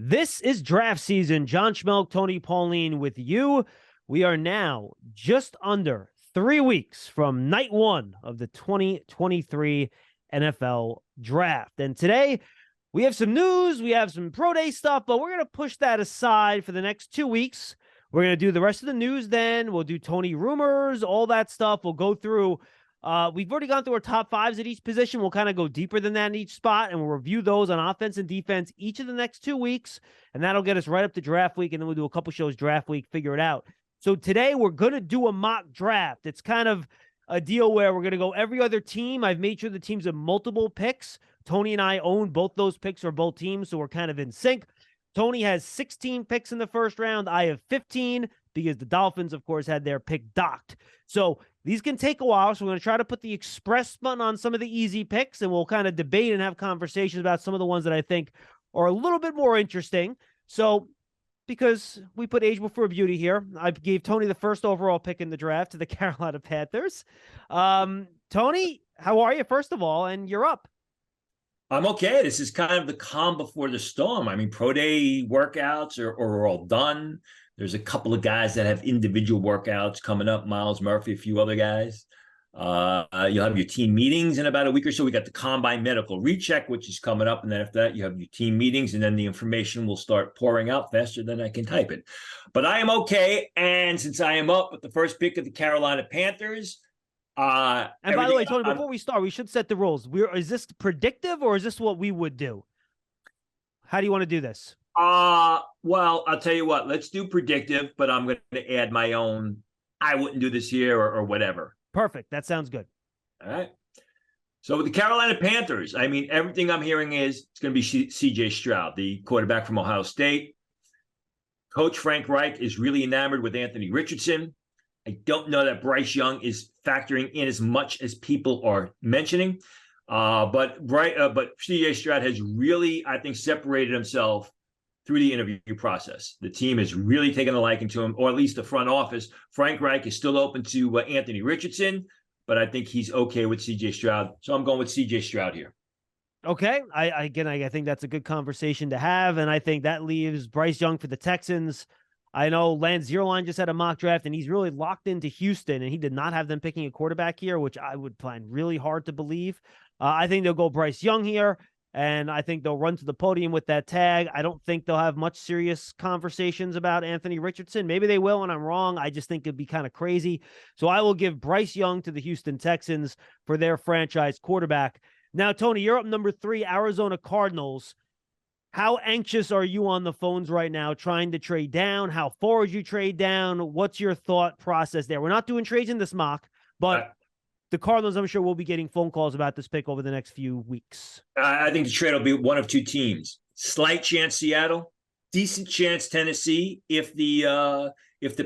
This is draft season. John Schmeelk, Tony Pauline with you. We are now just under 3 weeks from night one of the 2023 NFL draft. And today we have some news, we have some pro day stuff, but we're going to push that aside for the next 2 weeks. We're going to do the rest of the news then. We'll do Tony rumors, all that stuff. We'll go through. We've already gone through our top fives at each position. We'll kind of go deeper than that in each spot, and we'll review those on offense and defense each of the next 2 weeks, and that'll get us right up to draft week, and then we'll do a couple shows draft week, figure it out. So today we're going to do a mock draft. It's kind of a deal where we're going to go every other team. I've made sure the teams have multiple picks. Tony and I own both those picks for both teams, so we're kind of in sync. Tony has 16 picks in the first round. I have 15 because the Dolphins, of course, had their pick docked. So these can take a while, so we're going to try to put the express button on some of the easy picks, and we'll kind of debate and have conversations about some of the ones that I think are a little bit more interesting. So because we put age before beauty here, I gave Tony the first overall pick in the draft to the Carolina Panthers. Tony, how are you, first of all? And you're up. I'm okay. This is kind of the calm before the storm. I mean, pro day workouts are all done. There's a couple of guys that have individual workouts coming up, Miles Murphy, a few other guys. You'll have your team meetings in about a week or so. We got the combine medical recheck, which is coming up. And then after that, you have your team meetings, and then the information will start pouring out faster than I can type it. But I am okay. And since I am up with the first pick of the Carolina Panthers, and by the way, Tony, before we start, we should set the rules. Is this predictive or is this what we would do? How do you want to do this? Well, I'll tell you what, let's do predictive, but I'm going to add my own. I wouldn't do this here or whatever. Perfect. That sounds good. All right. So with the Carolina Panthers, I mean, everything I'm hearing is it's going to be C.J. Stroud, the quarterback from Ohio State. Coach Frank Reich is really enamored with Anthony Richardson. I don't know that Bryce Young is factoring in as much as people are mentioning. But C.J. Stroud has really, I think, separated himself through the interview process. The team has really taken a liking to him, or at least the front office. Frank Reich is still open to Anthony Richardson, but I think he's okay with C.J. Stroud. So I'm going with C.J. Stroud here. Okay. I think that's a good conversation to have, and I think that leaves Bryce Young for the Texans. I know Lance Zierlein just had a mock draft, and he's really locked into Houston, and he did not have them picking a quarterback here, which I would find really hard to believe. I think they'll go Bryce Young here, and I think they'll run to the podium with that tag. I don't think they'll have much serious conversations about Anthony Richardson. Maybe they will, and I'm wrong. I just think it'd be kind of crazy. So I will give Bryce Young to the Houston Texans for their franchise quarterback. Now, Tony, you're up number 3, Arizona Cardinals. How anxious are you on the phones right now trying to trade down? How far would you trade down? What's your thought process there? We're not doing trades in this mock, but the Cardinals, I'm sure, will be getting phone calls about this pick over the next few weeks. I think the trade will be one of two teams. Slight chance Seattle, decent chance Tennessee if the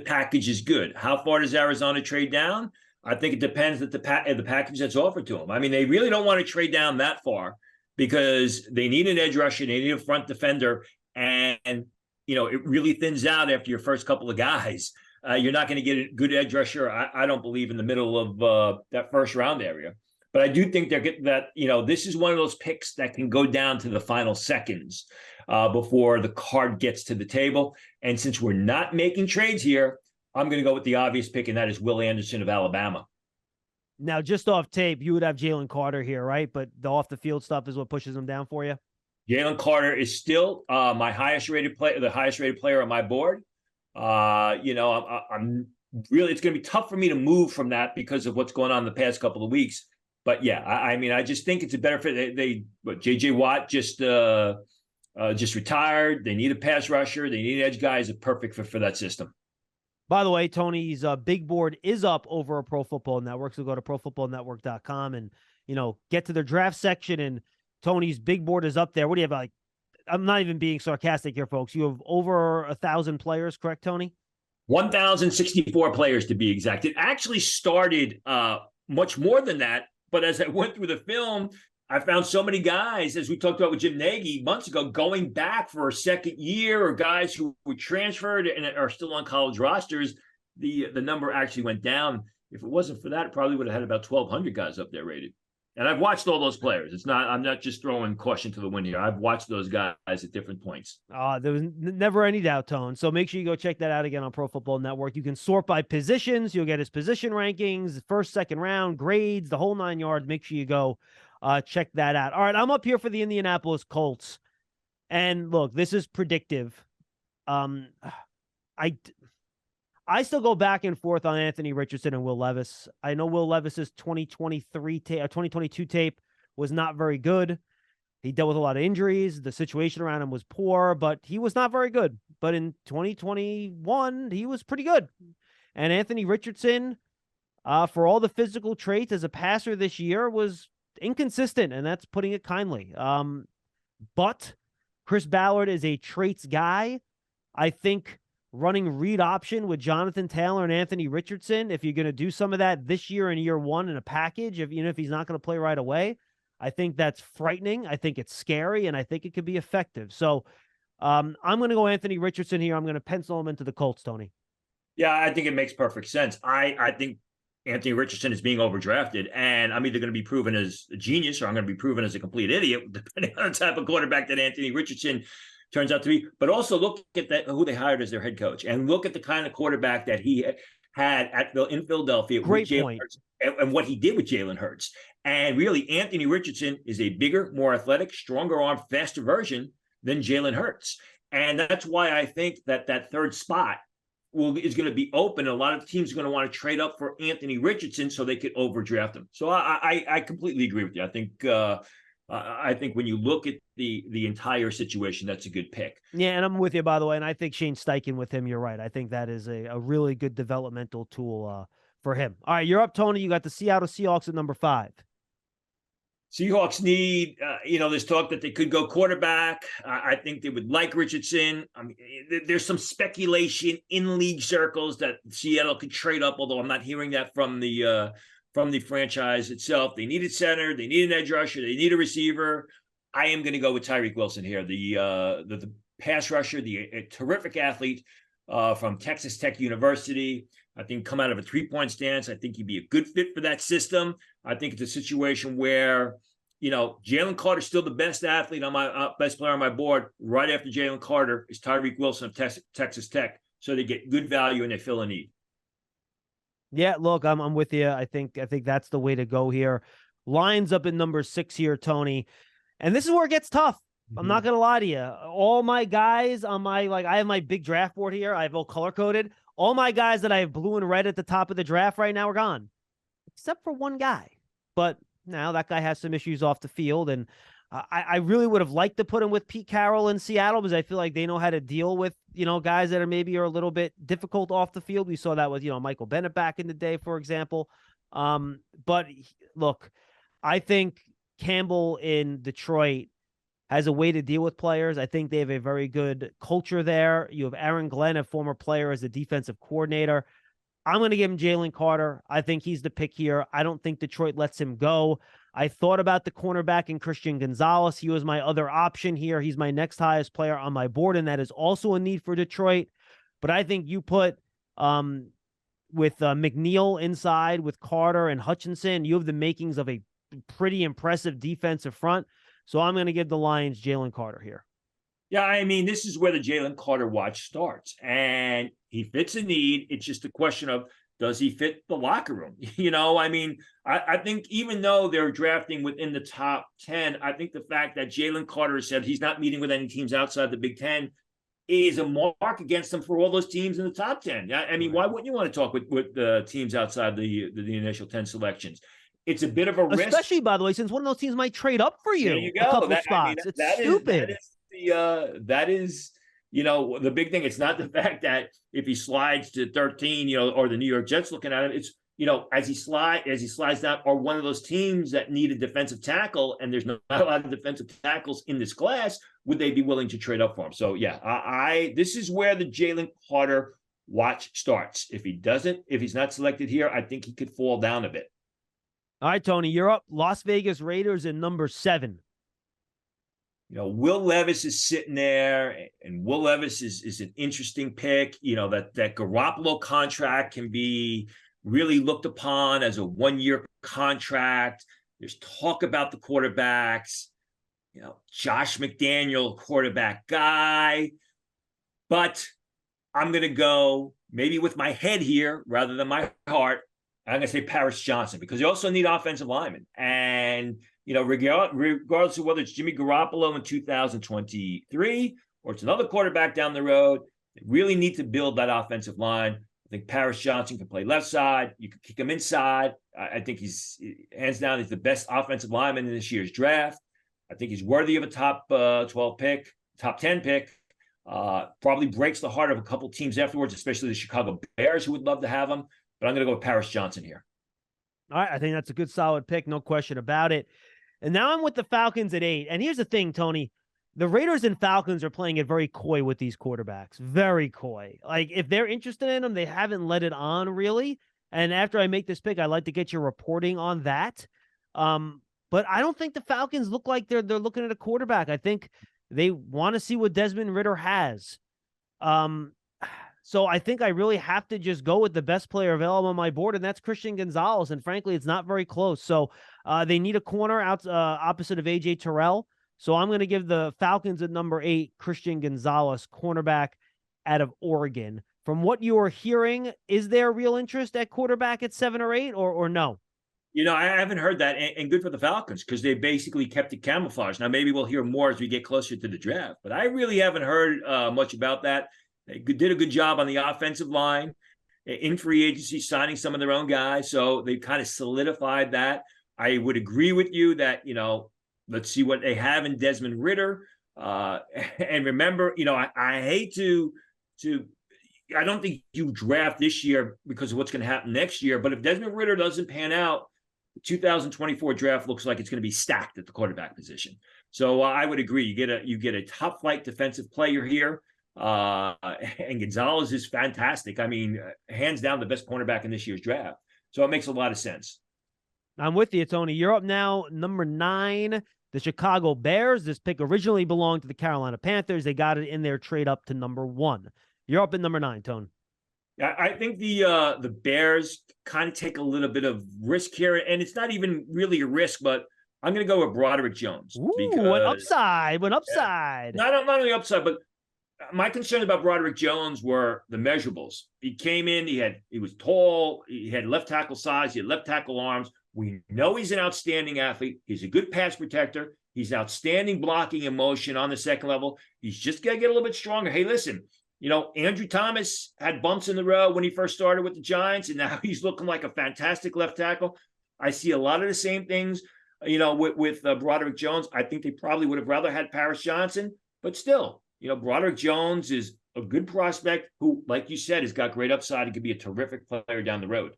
package is good. How far does Arizona trade down? I think it depends on the package that's offered to them. I mean, they really don't want to trade down that far, because they need an edge rusher, they need a front defender, and it really thins out after your first couple of guys. You're not going to get a good edge rusher, I don't believe, in the middle of that first round area. But I do think they're getting that, this is one of those picks that can go down to the final seconds before the card gets to the table. And since we're not making trades here, I'm going to go with the obvious pick, and that is Will Anderson of Alabama. Now, just off tape, you would have Jalen Carter here, right? But the off-the-field stuff is what pushes him down for you? Jalen Carter is still my highest-rated player, the highest-rated player on my board. I'm really, it's going to be tough for me to move from that because of what's going on in the past couple of weeks. But, yeah, I just think it's a better fit. J.J. Watt just retired. They need a pass rusher. They need an edge guy. Is a perfect fit for that system. By the way, Tony's big board is up over at Pro Football Network, so go to profootballnetwork.com and, get to their draft section, and Tony's big board is up there. What do you have, I'm not even being sarcastic here, folks. You have over 1,000 players, correct, Tony? 1,064 players to be exact. It actually started much more than that, but as I went through the film, I found so many guys, as we talked about with Jim Nagy months ago, going back for a second year, or guys who were transferred and are still on college rosters. The number actually went down. If it wasn't for that, it probably would have had about 1,200 guys up there rated. And I've watched all those players. I'm not just throwing caution to the wind here. I've watched those guys at different points. There was never any doubt, Tone. So make sure you go check that out again on Pro Football Network. You can sort by positions. You'll get his position rankings, first, second round, grades, the whole 9 yards. Make sure you go check that out. All right, I'm up here for the Indianapolis Colts. And look, this is predictive. I still go back and forth on Anthony Richardson and Will Levis. I know Will Levis's 2022 tape was not very good. He dealt with a lot of injuries. The situation around him was poor, but he was not very good. But in 2021, he was pretty good. And Anthony Richardson, for all the physical traits as a passer this year, was inconsistent, and that's putting it kindly. But Chris Ballard is a traits guy. I think running read option with Jonathan Taylor and Anthony Richardson, if you're going to do some of that this year in year one in a package, if he's not going to play right away, I think that's frightening. I think it's scary, and I think it could be effective. So I'm going to go Anthony Richardson here. I'm going to pencil him into the Colts, Tony. Yeah, I think it makes perfect sense. I think Anthony Richardson is being overdrafted, and I'm either going to be proven as a genius or I'm going to be proven as a complete idiot, depending on the type of quarterback that Anthony Richardson turns out to be. But also look at who they hired as their head coach, and look at the kind of quarterback that he had in Philadelphia. Great point. Hurts, and what he did with Jalen Hurts. And really, Anthony Richardson is a bigger, more athletic, stronger arm, faster version than Jalen Hurts. And that's why I think that third spot is going to be open. A lot of teams are going to want to trade up for Anthony Richardson so they could overdraft him. So I completely agree with you. I think when you look at the entire situation, that's a good pick. Yeah, and I'm with you, by the way. And I think Shane Steichen with him, you're right. I think that is a really good developmental tool for him. All right, you're up, Tony. You got the Seattle Seahawks at number 5. Seahawks need, there's talk that they could go quarterback. I think they would like Richardson. I mean, there's some speculation in league circles that Seattle could trade up, although I'm not hearing that from the franchise itself. They needed center, they need an edge rusher, they need a receiver. I am going to go with Tyreek Wilson here, the pass rusher, a terrific athlete from Texas Tech University. I think come out of a 3-point stance. I think he'd be a good fit for that system. I think it's a situation where, Jalen Carter's still the best athlete on my best player on my board. Right after Jalen Carter is Tyreek Wilson of Texas Tech. So they get good value and they fill a need. Yeah, look, I'm with you. I think that's the way to go here. Lions up in number 6 here, Tony. And this is where it gets tough. Mm-hmm. I'm not going to lie to you. All my guys on I have my big draft board here. I have all color-coded. All my guys that I have blue and red at the top of the draft right now are gone, except for one guy. But now that guy has some issues off the field, and I really would have liked to put him with Pete Carroll in Seattle because I feel like they know how to deal with, guys that are a little bit difficult off the field. We saw that with, Michael Bennett back in the day, for example. But look, I think Campbell in Detroit has a way to deal with players. I think they have a very good culture there. You have Aaron Glenn, a former player, as a defensive coordinator. I'm going to give him Jalen Carter. I think he's the pick here. I don't think Detroit lets him go. I thought about the cornerback in Christian Gonzalez. He was my other option here. He's my next highest player on my board, and that is also a need for Detroit. But I think you put with McNeil inside with Carter and Hutchinson, you have the makings of a pretty impressive defensive front. So I'm going to give the Lions Jalen Carter here. Yeah, I mean, this is where the Jalen Carter watch starts. And he fits a need. It's just a question of, does he fit the locker room? I think even though they're drafting within the top 10, I think the fact that Jalen Carter said he's not meeting with any teams outside the Big Ten is a mark against him for all those teams in the top 10. I mean, why wouldn't you want to talk with the teams outside the initial 10 selections? It's a bit of a risk. Especially, by the way, since one of those teams might trade up for you. There you go. A couple spots. It's stupid. That is the big thing. It's not the fact that if he slides to 13, or the New York Jets looking at him, it's, as he slides down, are one of those teams that need a defensive tackle, and there's not a lot of defensive tackles in this class. Would they be willing to trade up for him? So yeah, this is where the Jalen Carter watch starts. If he's not selected here, I think he could fall down a bit. All right, Tony, you're up. Las Vegas Raiders in number 7. Will Levis is sitting there, and Will Levis is an interesting pick. That Garoppolo contract can be really looked upon as a 1-year contract. There's talk about the quarterbacks. Josh McDaniel, quarterback guy. But I'm going to go maybe with my head here rather than my heart. I'm going to say Paris Johnson, because you also need offensive linemen. And, regardless of whether it's Jimmy Garoppolo in 2023 or it's another quarterback down the road, they really need to build that offensive line. I think Paris Johnson can play left side. You can kick him inside. I think he's, hands down, he's the best offensive lineman in this year's draft. I think he's worthy of a top 12 pick, top 10 pick. Probably breaks the heart of a couple teams afterwards, especially the Chicago Bears, who would love to have him. But I'm going to go with Paris Johnson here. All right, I think that's a good, solid pick. No question about it. And now I'm with the Falcons at 8. And here's the thing, Tony. The Raiders and Falcons are playing it very coy with these quarterbacks. Very coy. Like, if they're interested in them, they haven't let it on, really. And after I make this pick, I'd like to get your reporting on that. But I don't think the Falcons look like they're looking at a quarterback. I think they want to see what Desmond Ridder has. So I think I really have to just go with the best player available on my board, and that's Christian Gonzalez. And frankly, it's not very close. So they need a corner out opposite of A.J. Terrell. So I'm going to give the Falcons at number 8, Christian Gonzalez, cornerback out of Oregon. From what you are hearing, is there real interest at quarterback at 7 or 8 or no? I haven't heard that, and good for the Falcons, because they basically kept it camouflaged. Now, maybe we'll hear more as we get closer to the draft, but I really haven't heard much about that. They did a good job on the offensive line in free agency, signing some of their own guys, so they've kind of solidified that. I would agree with you that, let's see what they have in Desmond Ridder. And remember, I hate to I don't think you draft this year because of what's going to happen next year, but if Desmond Ridder doesn't pan out, the 2024 draft looks like it's going to be stacked at the quarterback position. So I would agree. You get a top flight defensive player here. And Gonzalez is fantastic. I mean, hands down the best cornerback in this year's draft. So it makes a lot of sense. I'm with you, Tony. You're up now, number 9, the Chicago Bears. This pick originally belonged to the Carolina Panthers. They got it in their trade up to number 1. You're up at number 9, Tony. I think the Bears kind of take a little bit of risk here, and it's not even really a risk, but I'm going to go with Broderick Jones. Ooh, an upside. Yeah, not only upside, but my concern about Broderick Jones were the measurables. He came in, he was tall, he had left tackle size, he had left tackle arms. We know he's an outstanding athlete. He's a good pass protector. He's outstanding blocking in motion on the second level. He's just got to get a little bit stronger. Hey, listen, Andrew Thomas had bumps in the road when he first started with the Giants, and now he's looking like a fantastic left tackle. I see a lot of the same things, with Broderick Jones. I think they probably would have rather had Paris Johnson, but still, Broderick Jones is a good prospect who, like you said, has got great upside and could be a terrific player down the road.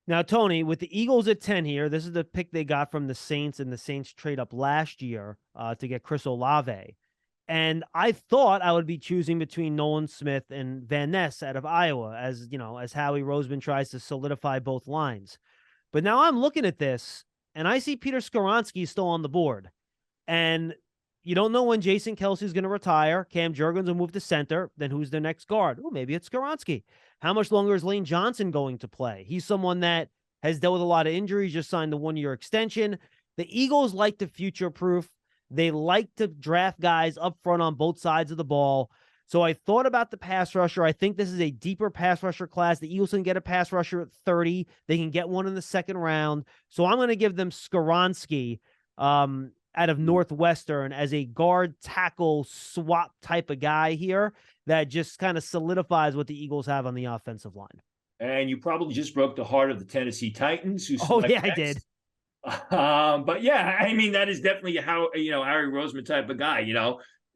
Now, Tony, with the Eagles at 10 here, this is the pick they got from the Saints, and the Saints trade up last year to get Chris Olave. And I thought I would be choosing between Nolan Smith and Van Ness out of Iowa, as Howie Roseman tries to solidify both lines. But now I'm looking at this, and I see Peter Skoronski still on the board. And you don't know when Jason Kelsey's going to retire. Cam Jurgens will move to center. Then who's their next guard? Oh, maybe it's Skoronski. How much longer is Lane Johnson going to play? He's someone that has dealt with a lot of injuries, just signed the 1-year extension. The Eagles like to future-proof. They like to draft guys up front on both sides of the ball. So I thought about the pass rusher. I think this is a deeper pass rusher class. The Eagles can get a pass rusher at 30. They can get one in the second round. So I'm going to give them Skoronski out of Northwestern as a guard tackle swap type of guy here that just kind of solidifies what the Eagles have on the offensive line. And you probably just broke the heart of the Tennessee Titans. I did. But yeah, I mean, that is definitely how, Harry Roseman type of guy.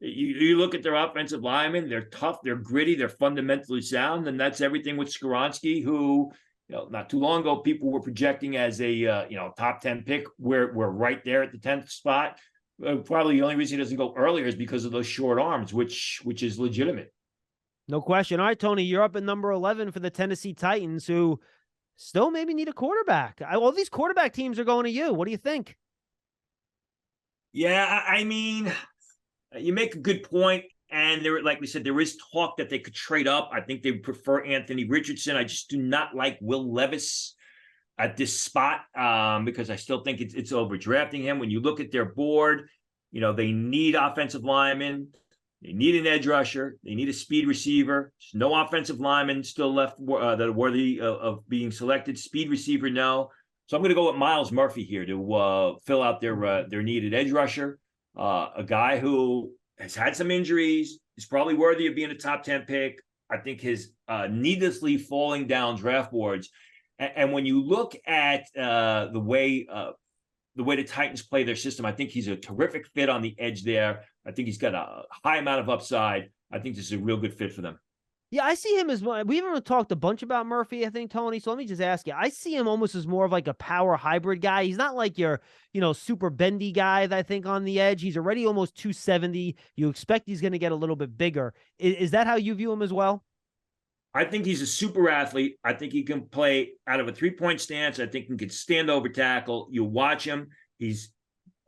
You look at their offensive linemen, they're tough, they're gritty, they're fundamentally sound. And that's everything with Skoronski, who, not too long ago, people were projecting as a, top 10 pick. We're right there at the 10th spot. Probably the only reason he doesn't go earlier is because of those short arms, which is legitimate. No question. All right, Tony, you're up at number 11 for the Tennessee Titans, who still maybe need a quarterback. All these quarterback teams are going to you. What do you think? Yeah, I mean, you make a good point. And there, like we said, there is talk that they could trade up. I think they would prefer Anthony Richardson. I just do not like Will Levis. at this spot because I still think it's overdrafting him. When you look at their board, they need offensive linemen. They need an edge rusher. They need a speed receiver. There's no offensive linemen still left that are worthy of being selected. Speed receiver, no. So I'm going to go with Miles Murphy here to fill out their needed edge rusher. A guy who has had some injuries, is probably worthy of being a top 10 pick. I think his needlessly falling down draft boards. And when you look at the way the Titans play their system, I think he's a terrific fit on the edge there. I think he's got a high amount of upside. I think this is a real good fit for them. Yeah, I see him as well. We haven't talked a bunch about Murphy, I think, Tony. So let me just ask you. I see him almost as more of like a power hybrid guy. He's not like your, super bendy guy that I think on the edge. He's already almost 270. You expect he's going to get a little bit bigger. Is that how you view him as well? I think he's a super athlete. I think he can play out of a 3-point stance. I think he can stand over tackle. You watch him. He's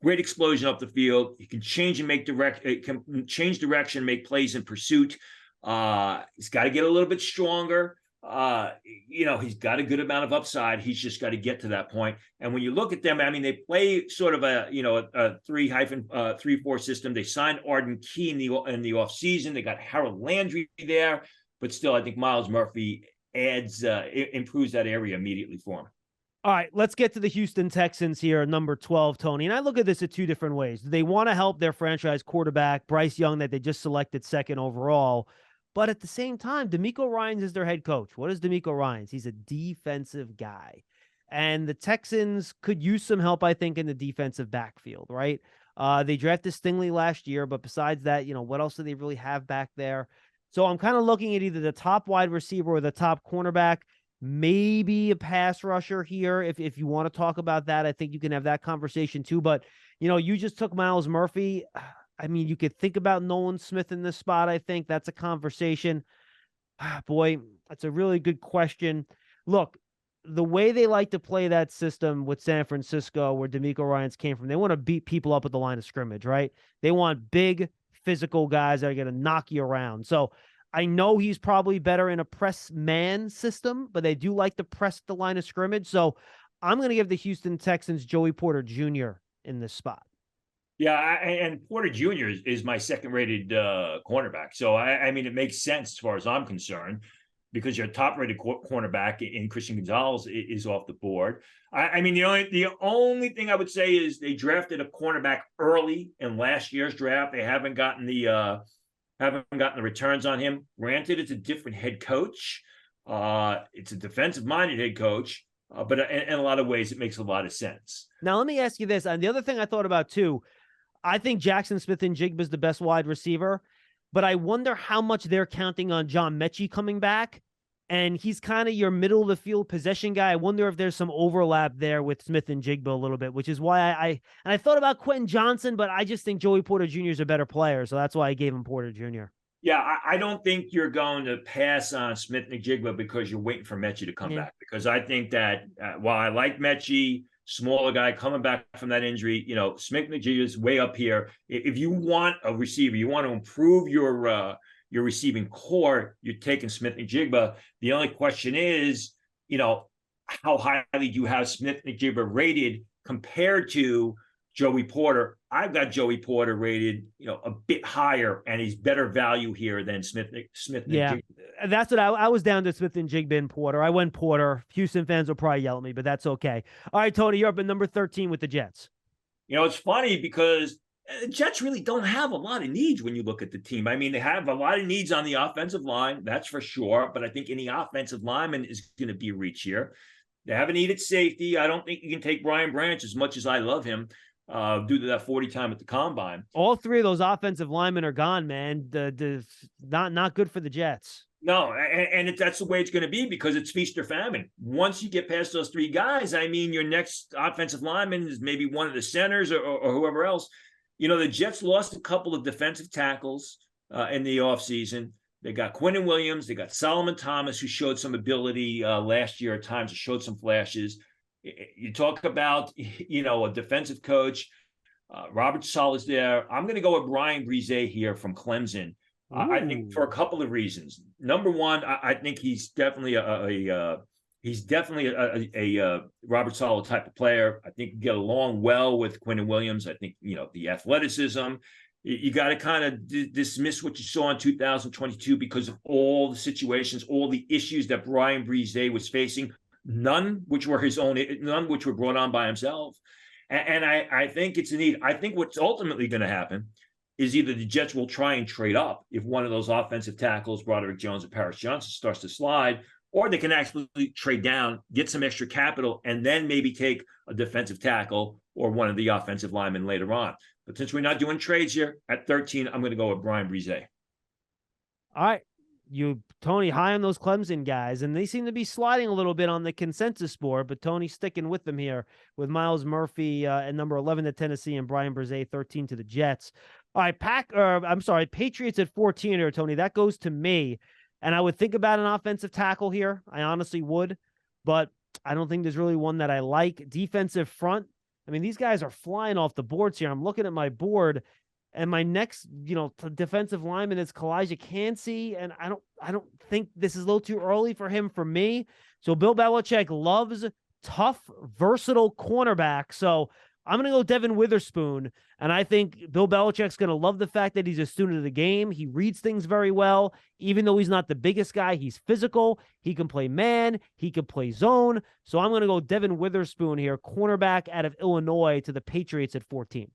great explosion up the field. He can change and change direction, make plays in pursuit. He's got to get a little bit stronger. He's got a good amount of upside. He's just got to get to that point. And when you look at them, I mean, they play sort of a 3-4 system. They signed Arden Key in the offseason. They got Harold Landry there, but still, I think Miles Murphy improves that area immediately for him. All right, let's get to the Houston Texans here, number 12, Tony. And I look at this in two different ways. They want to help their franchise quarterback, Bryce Young, that they just selected second overall. But at the same time, DeMeco Ryans is their head coach. What is DeMeco Ryans? He's a defensive guy. And the Texans could use some help, I think, in the defensive backfield, right? They drafted Stingley last year, but besides that, what else do they really have back there? So I'm kind of looking at either the top wide receiver or the top cornerback. Maybe a pass rusher here. If you want to talk about that, I think you can have that conversation too. But, you just took Miles Murphy. I mean, you could think about Nolan Smith in this spot. I think that's a conversation. Boy, that's a really good question. Look, the way they like to play that system with San Francisco, where DeMeco Ryans came from, they want to beat people up at the line of scrimmage, right? They want big physical guys that are going to knock you around. So I know he's probably better in a press man system, but they do like to press the line of scrimmage. So I'm going to give the Houston Texans Joey Porter Jr. in this spot. Yeah, and Porter Jr. is my second-rated cornerback. So, I mean, it makes sense as far as I'm concerned because your top-rated cornerback in Christian Gonzalez is off the board. I mean, the only thing I would say is they drafted a cornerback early in last year's draft. They haven't gotten the returns on him. Granted, it's a different head coach. It's a defensive-minded head coach, but in a lot of ways, it makes a lot of sense. Now, let me ask you this. And the other thing I thought about, too, I think Jackson Smith-Njigba is the best wide receiver, but I wonder how much they're counting on John Mechie coming back. And he's kind of your middle of the field possession guy. I wonder if there's some overlap there with Smith-Njigba a little bit, which is why I thought about Quentin Johnson, but I just think Joey Porter Jr. is a better player. So that's why I gave him Porter Jr. Yeah, I don't think you're going to pass on Smith-Njigba because you're waiting for Mechie to come back. Because I think that while I like Mechie, smaller guy coming back from that injury, Smith-Njigba is way up here. If you want a receiver, you want to improve your receiving core, you're taking Smith-Njigba. The only question is, how highly do you have Smith-Njigba rated compared to Joey Porter? I've got Joey Porter rated, a bit higher, and he's better value here than Smith. Yeah, that's what I was down to Smith-Njigba and Porter. I went Porter. Houston fans will probably yell at me, but that's okay. All right, Tony, you're up at number 13 with the Jets. It's funny because the Jets really don't have a lot of needs when you look at the team. I mean, they have a lot of needs on the offensive line, that's for sure. But I think any offensive lineman is going to be a reach here. They have a need at safety. I don't think you can take Brian Branch as much as I love him due to that 40 time at the combine. All three of those offensive linemen are gone, man. Not good for the Jets. No, and that's the way it's going to be because it's feast or famine. Once you get past those three guys, I mean, your next offensive lineman is maybe one of the centers or whoever else. The Jets lost a couple of defensive tackles in the offseason. They got Quinnen Williams. They got Solomon Thomas, who showed some ability last year at times, showed some flashes. You talk about, a defensive coach. Robert Saleh is there. I'm going to go with Brian Brise here from Clemson. I think for a couple of reasons. Number one, I think he's definitely He's definitely a Robert Saleh type of player. I think get along well with Quentin Williams. I think, the athleticism. You got to kind of dismiss what you saw in 2022 because of all the situations, all the issues that Brian Brise was facing, none which were his own, none which were brought on by himself. And I think it's a need. I think what's ultimately going to happen is either the Jets will try and trade up if one of those offensive tackles, Broderick Jones or Paris Johnson, starts to slide, or they can actually trade down, get some extra capital, and then maybe take a defensive tackle or one of the offensive linemen later on. But since we're not doing trades here, at 13, I'm going to go with Brian Brise. All right. Tony, high on those Clemson guys, and they seem to be sliding a little bit on the consensus board, but Tony's sticking with them here with Miles Murphy at number 11 to Tennessee and Brian Brise 13 to the Jets. All right, Patriots at 14 here, Tony. That goes to me. And I would think about an offensive tackle here. I honestly would, but I don't think there's really one that I like. Defensive front. I mean, these guys are flying off the boards here. I'm looking at my board, and my next, defensive lineman is Kalijah Cansey, and I don't think this is a little too early for him for me. So Bill Belichick loves tough, versatile cornerback. So I'm going to go Devin Witherspoon, and I think Bill Belichick's going to love the fact that he's a student of the game. He reads things very well. Even though he's not the biggest guy, he's physical. He can play man. He can play zone. So I'm going to go Devin Witherspoon here, cornerback out of Illinois to the Patriots at 14.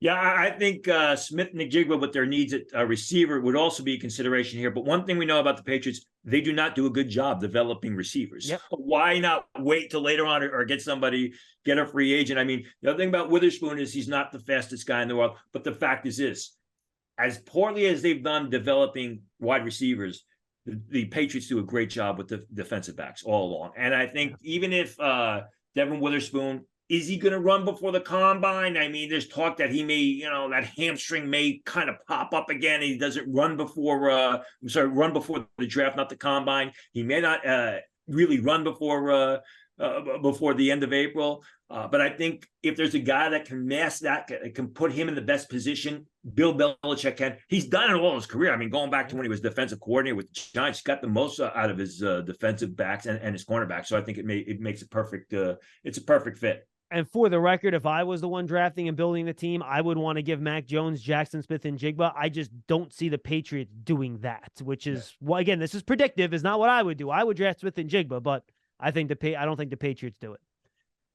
Yeah, I think Smith-Njigba with their needs at receiver would also be a consideration here. But one thing we know about the Patriots, they do not do a good job developing receivers. Yep. Why not wait till later on or get a free agent? I mean, the other thing about Witherspoon is he's not the fastest guy in the world. But the fact is this, as poorly as they've done developing wide receivers, the Patriots do a great job with the defensive backs all along. And I think even if Devin Witherspoon, is he going to run before the combine? I mean, there's talk that he may, that hamstring may kind of pop up again. And he doesn't run before, run before the draft, not the combine. He may not really run before the end of April. But I think if there's a guy that can mask that, can put him in the best position, Bill Belichick can. He's done it all his career. I mean, going back to when he was defensive coordinator with the Giants, he got the most out of his defensive backs and his cornerbacks. So I think it makes it perfect. It's a perfect fit. And for the record, if I was the one drafting and building the team, I would want to give Mac Jones, Jackson Smith, and Jigba. I just don't see the Patriots doing that, which is, well, again, this is predictive. Is not what I would do. I would draft Smith and Jigba, but I think I don't think the Patriots do it.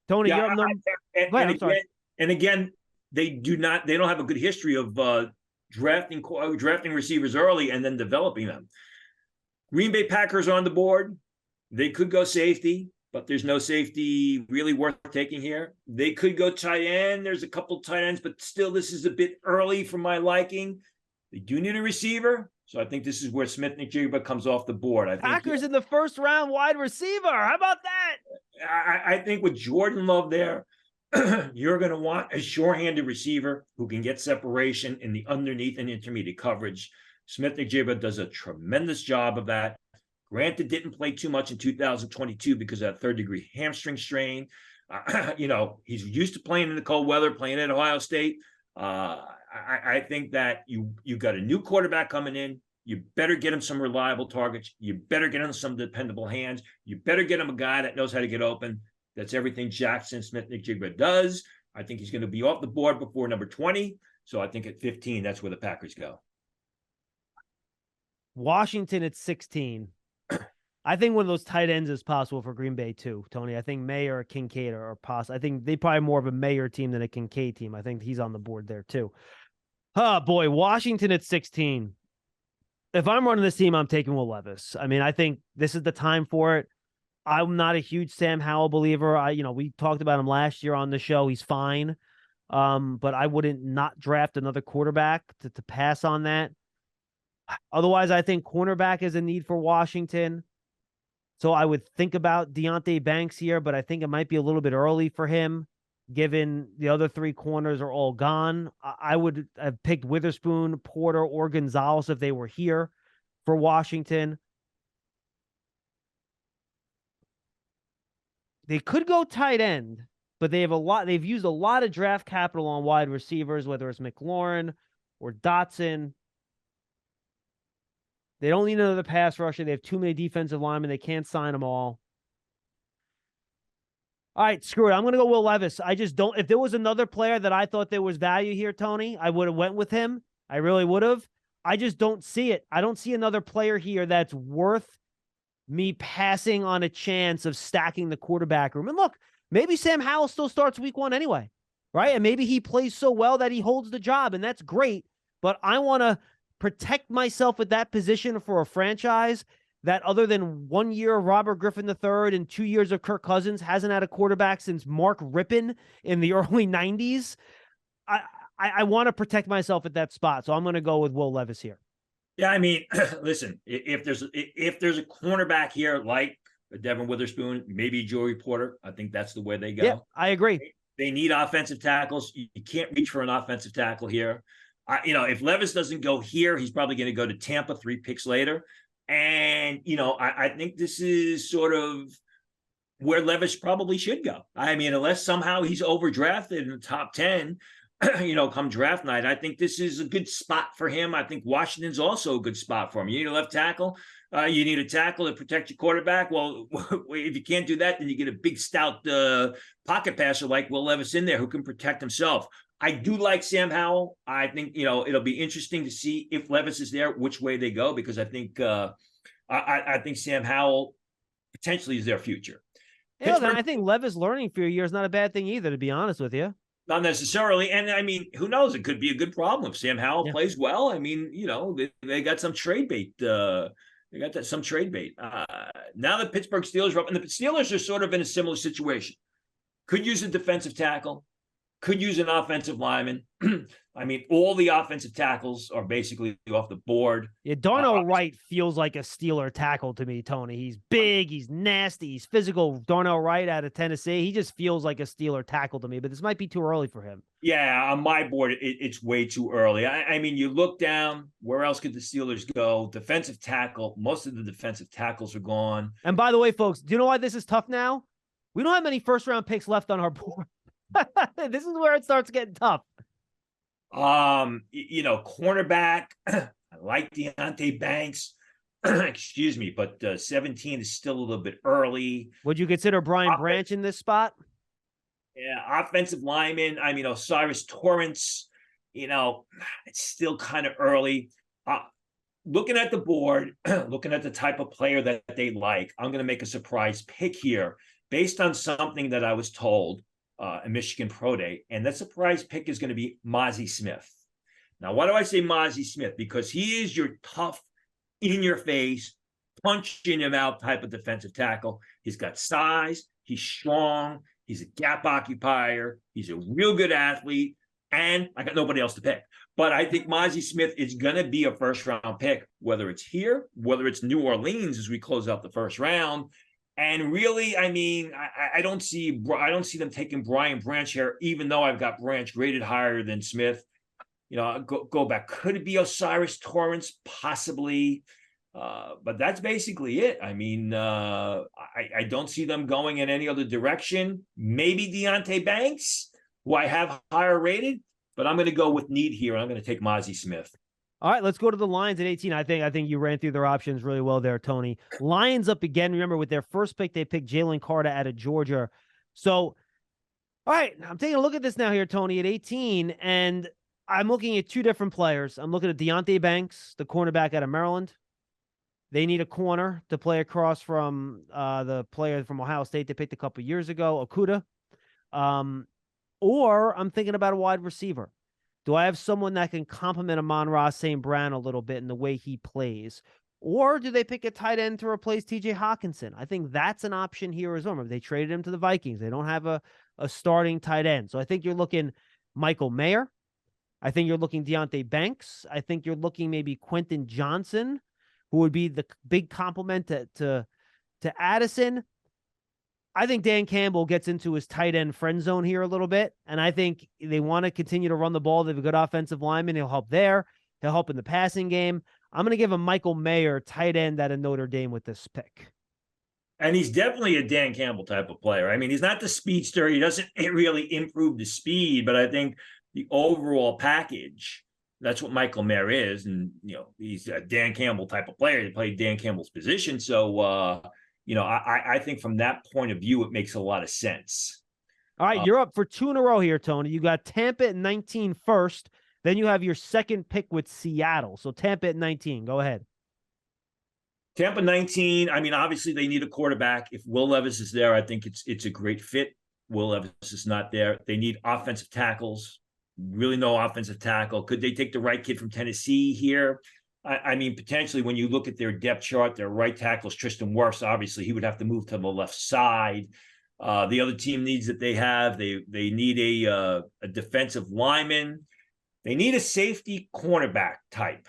Tony, yeah, and again, they don't have a good history of drafting receivers early and then developing them. Green Bay Packers are on the board. They could go safety, but there's no safety really worth taking here. They could go tight end. There's a couple tight ends, but still, this is a bit early for my liking. They do need a receiver, so I think this is where Smith-Njigba comes off the board. I think Packers in the first round wide receiver. How about that? I think with Jordan Love there, you're going to want a sure-handed receiver who can get separation in the underneath and intermediate coverage. Smith-Njigba does a tremendous job of that. Granted, didn't play too much in 2022 because of that third-degree hamstring strain. He's used to playing in the cold weather, playing at Ohio State. I think that you got a new quarterback coming in. You better get him some reliable targets. You better get him some dependable hands. You better get him a guy that knows how to get open. That's everything Jackson Smith-Njigba does. I think he's going to be off the board before number 20. So I think at 15, that's where the Packers go. Washington at 16. I think one of those tight ends is possible for Green Bay too, Tony. I think Mayer or Kincaid are possible. I think they probably more of a Mayer team than a Kincaid team. I think he's on the board there too. Oh boy, Washington at 16. If I'm running this team, I'm taking Will Levis. I mean, I think this is the time for it. I'm not a huge Sam Howell believer. We talked about him last year on the show. He's fine. But I wouldn't not draft another quarterback to pass on that. Otherwise, I think cornerback is a need for Washington. So I would think about Deonte Banks here, but I think it might be a little bit early for him, given the other three corners are all gone. I would have picked Witherspoon, Porter, or Gonzalez if they were here for Washington. They could go tight end, but they've used a lot of draft capital on wide receivers, whether it's McLaurin or Dotson. They don't need another pass rusher. They have too many defensive linemen. They can't sign them all. All right, screw it. I'm going to go Will Levis. I just don't. If there was another player that I thought there was value here, Tony, I would have went with him. I really would have. I just don't see it. I don't see another player here that's worth me passing on a chance of stacking the quarterback room. And look, maybe Sam Howell still starts week 1 anyway, right? And maybe he plays so well that he holds the job, and that's great. But I want to protect myself at that position for a franchise that, other than 1 year of Robert Griffin III and 2 years of Kirk Cousins, hasn't had a quarterback since Mark Rippon in the early 90s. I want to protect myself at that spot. So I'm going to go with Will Levis here. Yeah, I mean, listen, if there's a cornerback here like Devin Witherspoon, maybe Joey Porter, I think that's the way they go. Yeah, I agree. They need offensive tackles. You can't reach for an offensive tackle here. If Levis doesn't go here, he's probably going to go to Tampa 3 picks later. And, I think this is sort of where Levis probably should go. I mean, unless somehow he's overdrafted in the top 10, come draft night, I think this is a good spot for him. I think Washington's also a good spot for him. You need a left tackle. You need a tackle to protect your quarterback. Well, if you can't do that, then you get a big, stout pocket passer like Will Levis in there who can protect himself. I do like Sam Howell. I think, it'll be interesting to see if Levis is there, which way they go, because I think I think Sam Howell potentially is their future. Yeah, I think Levis learning for a year is not a bad thing either, to be honest with you. Not necessarily. And I mean, who knows? It could be a good problem if Sam Howell plays well. I mean, they got some trade bait. They got some trade bait. Now the Pittsburgh Steelers are up, and the Steelers are sort of in a similar situation. Could use a defensive tackle. Could use an offensive lineman. I mean, all the offensive tackles are basically off the board. Yeah, Darnell Wright feels like a Steeler tackle to me, Tony. He's big, he's nasty, he's physical. Darnell Wright out of Tennessee, he just feels like a Steeler tackle to me, but this might be too early for him. Yeah, on my board, it's way too early. I mean, you look down, where else could the Steelers go? Defensive tackle, most of the defensive tackles are gone. And by the way, folks, do you know why this is tough now? We don't have many first-round picks left on our board. This is where it starts getting tough. Cornerback, I like Deonte Banks. Excuse me, but 17 is still a little bit early. Would you consider Brian Branch in this spot? Yeah, offensive lineman. I mean, Osiris Torrance, it's still kind of early. Looking at the board, looking at the type of player that they like, I'm going to make a surprise pick here based on something that I was told a Michigan Pro Day, and that surprise pick is going to be Mazi Smith. Now, why do I say Mazi Smith? Because he is your tough, in-your-face, punch-in-your-mouth type of defensive tackle. He's got size. He's strong. He's a gap occupier. He's a real good athlete, and I got nobody else to pick. But I think Mazi Smith is going to be a first-round pick, whether it's here, whether it's New Orleans as we close out the first round. And really, I mean, I don't see them taking Brian Branch here, even though I've got Branch graded higher than Smith. Go back. Could it be Osiris Torrance? Possibly. But that's basically it. I mean, I don't see them going in any other direction. Maybe Deonte Banks, who I have higher rated, but I'm going to go with need here. I'm going to take Mazi Smith. All right, let's go to the Lions at 18. I think you ran through their options really well there, Tony. Lions up again. Remember, with their first pick, they picked Jalen Carter out of Georgia. So, all right, I'm taking a look at this now here, Tony, at 18, and I'm looking at two different players. I'm looking at Deonte Banks, the cornerback out of Maryland. They need a corner to play across from the player from Ohio State they picked a couple years ago, Okudah. Or I'm thinking about a wide receiver. Do I have someone that can complement Amon-Ra St. Brown a little bit in the way he plays? Or do they pick a tight end to replace TJ Hawkinson? I think that's an option here as well. Remember, they traded him to the Vikings. They don't have a starting tight end. So I think you're looking Michael Mayer. I think you're looking Deonte Banks. I think you're looking maybe Quentin Johnson, who would be the big complement to Addison. I think Dan Campbell gets into his tight end friend zone here a little bit, and I think they want to continue to run the ball. They have a good offensive lineman. He'll help there. He'll help in the passing game. I'm going to give him Michael Mayer, tight end out of Notre Dame with this pick. And he's definitely a Dan Campbell type of player. I mean, he's not the speedster. He doesn't really improve the speed, but I think the overall package, that's what Michael Mayer is. And, he's a Dan Campbell type of player. He played Dan Campbell's position. So, I think from that point of view, it makes a lot of sense. All right, you're up for 2 in a row here, Tony. You got Tampa at 19 first. Then you have your second pick with Seattle. So Tampa at 19. Go ahead. Tampa 19. I mean, obviously they need a quarterback. If Will Levis is there, I think it's a great fit. Will Levis is not there. They need offensive tackles. Really no offensive tackle. Could they take the right kid from Tennessee here? I mean, potentially when you look at their depth chart, their right tackle is Tristan Wirfs. Obviously, he would have to move to the left side. The other team needs that they have, they need a defensive lineman. They need a safety cornerback type.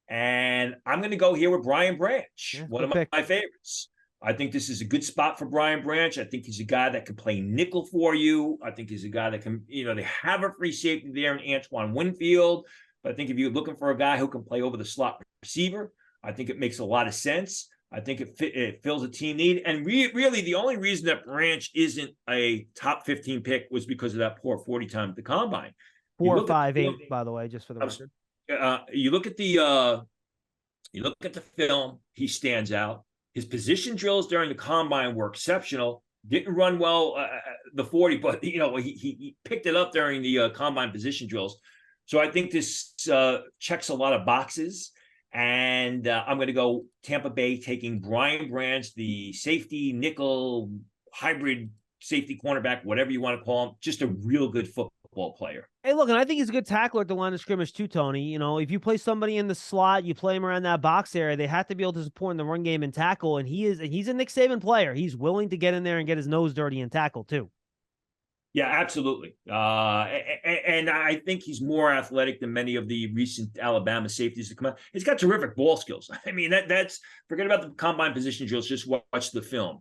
And I'm going to go here with Brian Branch, one of my favorites. I think this is a good spot for Brian Branch. I think he's a guy that can play nickel for you. I think he's a guy that can, they have a free safety there in Antoine Winfield. But I think if you're looking for a guy who can play over the slot receiver, I think it makes a lot of sense. I think it fills a team need. And really, the only reason that Branch isn't a top 15 pick was because of that poor 40 time at the combine. 4.58, by the way, just for the record. You look at the film, he stands out. His position drills during the combine were exceptional. Didn't run well the 40, but he picked it up during the combine position drills. So I think this checks a lot of boxes. And I'm going to go Tampa Bay taking Brian Branch, the safety nickel hybrid safety cornerback, whatever you want to call him, just a real good football player. Hey, look, and I think he's a good tackler at the line of scrimmage too, Tony. If you play somebody in the slot, you play him around that box area, they have to be able to support in the run game and tackle. And he's a Nick Saban player. He's willing to get in there and get his nose dirty and tackle too. Yeah, absolutely. And I think he's more athletic than many of the recent Alabama safeties that come out. He's got terrific ball skills. I mean, that's forget about the combine position drills. Just watch the film.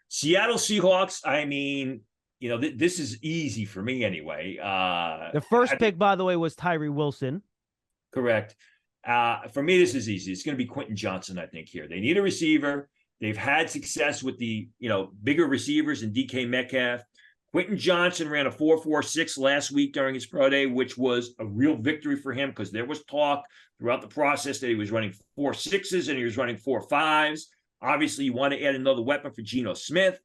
Seattle Seahawks. I mean, this is easy for me anyway. The first pick, by the way, was Tyree Wilson. Correct. For me, this is easy. It's going to be Quentin Johnson, I think, here. They need a receiver. They've had success with the, bigger receivers in DK Metcalf. Quentin Johnson ran a 4.46 last week during his pro day, which was a real victory for him because there was talk throughout the process that he was running 4.6s and he was running 4.5s. Obviously, you want to add another weapon for Geno Smith.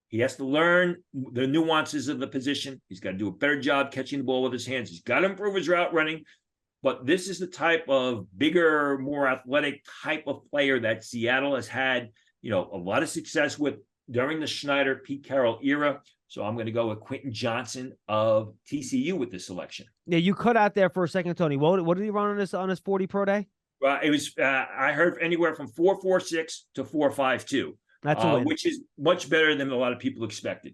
He has to learn the nuances of the position. He's got to do a better job catching the ball with his hands. He's got to improve his route running. But this is the type of bigger, more athletic type of player that Seattle has had, a lot of success with during the Schneider, Pete Carroll era. So I'm going to go with Quentin Johnson of TCU with this selection. Yeah, you cut out there for a second, Tony. What did he run on his 40 pro day? It was I heard anywhere from 4.46 to 4.52. That's which is much better than a lot of people expected.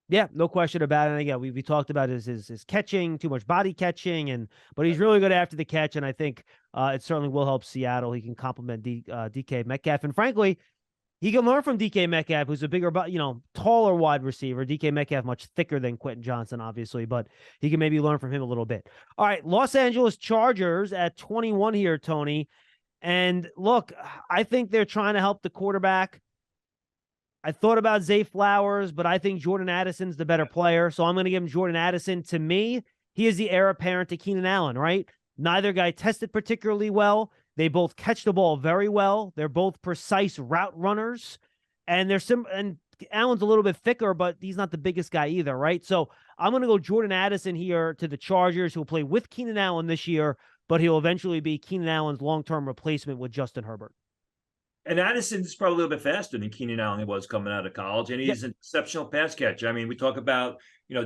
Yeah, no question about it. And again, we talked about his catching, too much body catching, but he's really good after the catch. And I think it certainly will help Seattle. He can complement DK Metcalf, and frankly, he can learn from DK Metcalf, who's a bigger, taller wide receiver. DK Metcalf much thicker than Quentin Johnson, obviously, but he can maybe learn from him a little bit. All right, Los Angeles Chargers at 21 here, Tony. And look, I think they're trying to help the quarterback. I thought about Zay Flowers, but I think Jordan Addison's the better player. So I'm going to give him Jordan Addison. To me, he is the heir apparent to Keenan Allen, right? Neither guy tested particularly well. They both catch the ball very well. They're both precise route runners. And and Allen's a little bit thicker, but he's not the biggest guy either, right? So I'm going to go Jordan Addison here to the Chargers, who will play with Keenan Allen this year, but he'll eventually be Keenan Allen's long-term replacement with Justin Herbert. And Addison is probably a little bit faster than Keenan Allen was coming out of college, and he's an exceptional pass catcher. I mean, we talk about,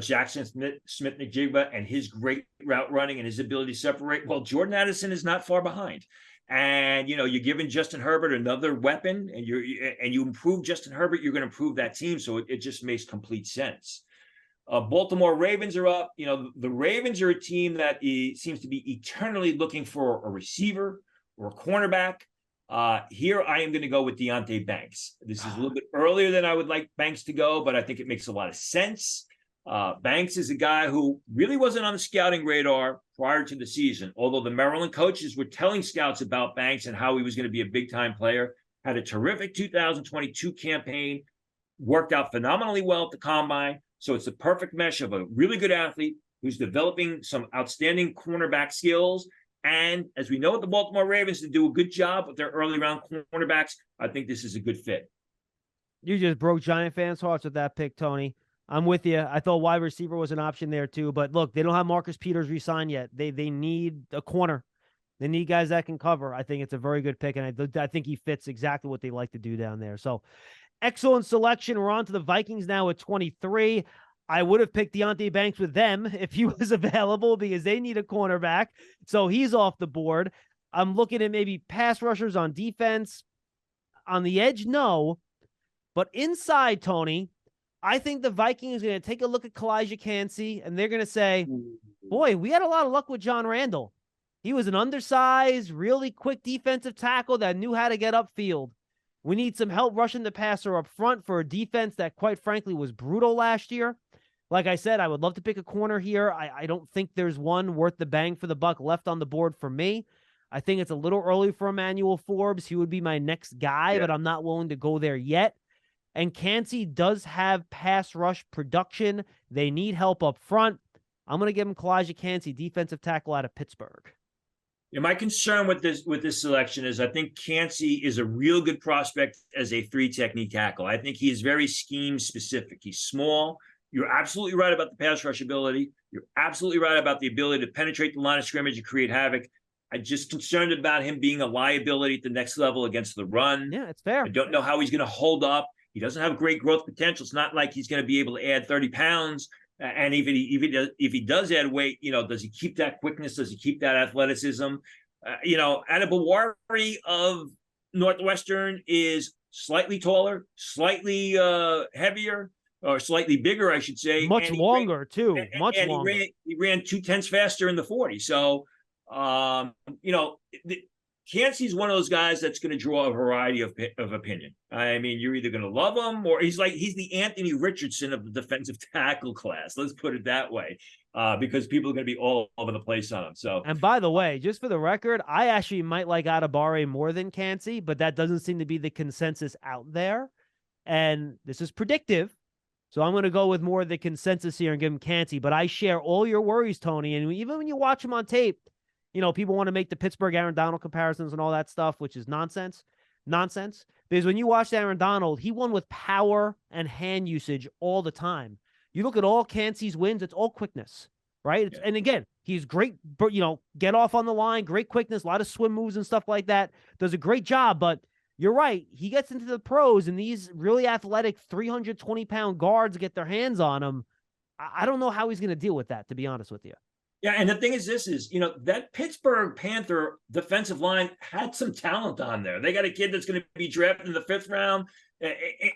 Jackson Smith-Njigba and his great route running and his ability to separate. Well, Jordan Addison is not far behind. And, you're giving Justin Herbert another weapon, and you improve Justin Herbert, you're going to improve that team. So it just makes complete sense. Baltimore Ravens are up. The Ravens are a team that seems to be eternally looking for a receiver or a cornerback. Here I am going to go with Deonte Banks. This is a little bit earlier than I would like Banks to go, but I think it makes a lot of sense. Banks is a guy who really wasn't on the scouting radar prior to the season, although the Maryland coaches were telling scouts about Banks and how he was going to be a big-time player. Had a terrific 2022 campaign, worked out phenomenally well at the combine. So it's the perfect mesh of a really good athlete who's developing some outstanding cornerback skills. And as we know with the Baltimore Ravens, to do a good job with their early round cornerbacks, I think this is a good fit. You just broke Giant fans' hearts with that pick, Tony. I'm with you. I thought wide receiver was an option there too, but look, they don't have Marcus Peters re-signed yet. They need a corner. They need guys that can cover. I think it's a very good pick, and I think he fits exactly what they like to do down there. So excellent selection. We're on to the Vikings now at 23. I would have picked Deonte Banks with them if he was available because they need a cornerback. So he's off the board. I'm looking at maybe pass rushers on defense. On the edge, no. But inside, Tony, I think the Vikings are going to take a look at Kalijah Kancey, and they're going to say, boy, we had a lot of luck with John Randall. He was an undersized, really quick defensive tackle that knew how to get upfield. We need some help rushing the passer up front for a defense that, quite frankly, was brutal last year. Like I said, I would love to pick a corner here. I don't think there's one worth the bang for the buck left on the board for me. I think it's a little early for Emmanuel Forbes. He would be my next guy, but I'm not willing to go there yet. And Kancey does have pass rush production. They need help up front. I'm going to give him Kalijah Kancey, defensive tackle out of Pittsburgh. Yeah, my concern with this selection is I think Kancey is a real good prospect as a 3 technique tackle. I think he is very scheme specific. He's small. You're absolutely right about the pass rush ability. You're absolutely right about the ability to penetrate the line of scrimmage and create havoc. I'm just concerned about him being a liability at the next level against the run. Yeah, it's fair. I don't know how he's going to hold up. He doesn't have great growth potential. It's not like he's going to be able to add 30 pounds. And if he does add weight, does he keep that quickness? Does he keep that athleticism? Adebawari of Northwestern is slightly taller, slightly heavier, or slightly bigger, I should say. Much longer, too. Much longer. He ran 2/10 faster in the 40. So, Kancey's one of those guys that's going to draw a variety of opinion. I mean, you're either going to love him or he's the Anthony Richardson of the defensive tackle class. Let's put it that way, because people are going to be all over the place on him. So, and by the way, just for the record, I actually might like Adebawari more than Kancey, but that doesn't seem to be the consensus out there. And this is predictive. So I'm going to go with more of the consensus here and give him Kancey. But I share all your worries, Tony. And even when you watch him on tape, people want to make the Pittsburgh Aaron Donald comparisons and all that stuff, which is nonsense. Because when you watch Aaron Donald, he won with power and hand usage all the time. You look at all Kancey's wins, it's all quickness, right? And again, he's great, get off on the line, great quickness, a lot of swim moves and stuff like that. Does a great job, but you're right. He gets into the pros, and these really athletic 320-pound guards get their hands on him. I don't know how he's going to deal with that, to be honest with you. Yeah, and the thing is that Pittsburgh Panther defensive line had some talent on there. They got a kid that's going to be drafted in the 5th round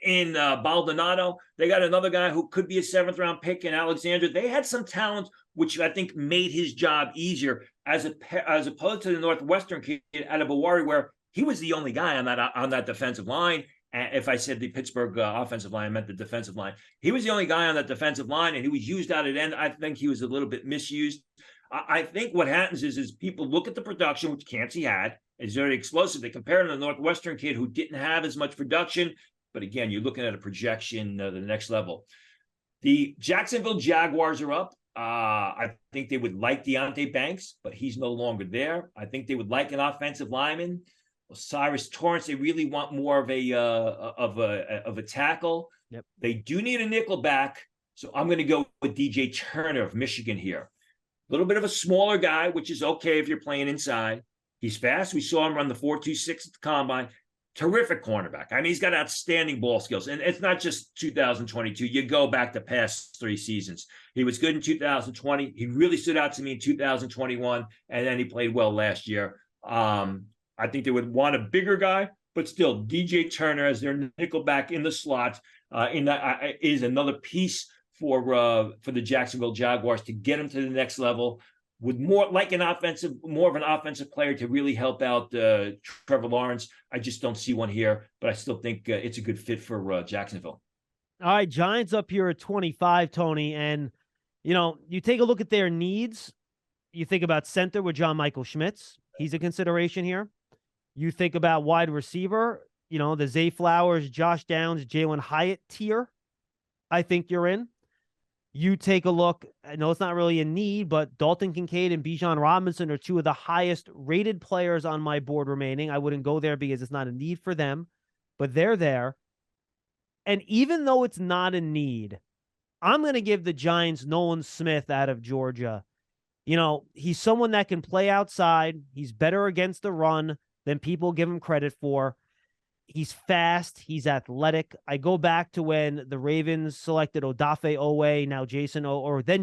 in Baldonado. They got another guy who could be a 7th-round pick in Alexander. They had some talent, which I think made his job easier as opposed to the Northwestern kid Adebawari, where he was the only guy on that defensive line. If I said the Pittsburgh offensive line, I meant the defensive line. He was the only guy on that defensive line, and he was used out at end. I think he was a little bit misused. I think what happens is people look at the production, which Kancey had, is very explosive. They compare him to the Northwestern kid who didn't have as much production. But again, you're looking at a projection the next level. The Jacksonville Jaguars are up. I think they would like Deonte Banks, but he's no longer there. I think they would like an offensive lineman. Cyrus Torrance, they really want more of a tackle. Yep. They do need a nickel back, so I'm going to go with DJ Turner of Michigan here. A little bit of a smaller guy, which is okay if you're playing inside. He's fast. We saw him run the 4.26 at the combine. Terrific cornerback. I mean, he's got outstanding ball skills, and it's not just 2022. You go back the past 3 seasons. He was good in 2020. He really stood out to me in 2021, and then he played well last year. I think they would want a bigger guy, but still, DJ Turner as their nickelback in the slot is another piece for the Jacksonville Jaguars to get them to the next level. With more of an offensive player to really help out Trevor Lawrence. I just don't see one here, but I still think it's a good fit for Jacksonville. All right, Giants up here at 25, Tony, and you take a look at their needs. You think about center with John Michael Schmitz. He's a consideration here. You think about wide receiver, the Zay Flowers, Josh Downs, Jalen Hyatt tier. I think you're in. You take a look. I know it's not really a need, but Dalton Kincaid and Bijan Robinson are 2 of the highest rated players on my board remaining. I wouldn't go there because it's not a need for them, but they're there. And even though it's not a need, I'm going to give the Giants Nolan Smith out of Georgia. You know, he's someone that can play outside. He's better against the run than people give him credit for. He's fast. He's athletic. I go back to when the Ravens selected Odafe Owe, now Jason Owe, now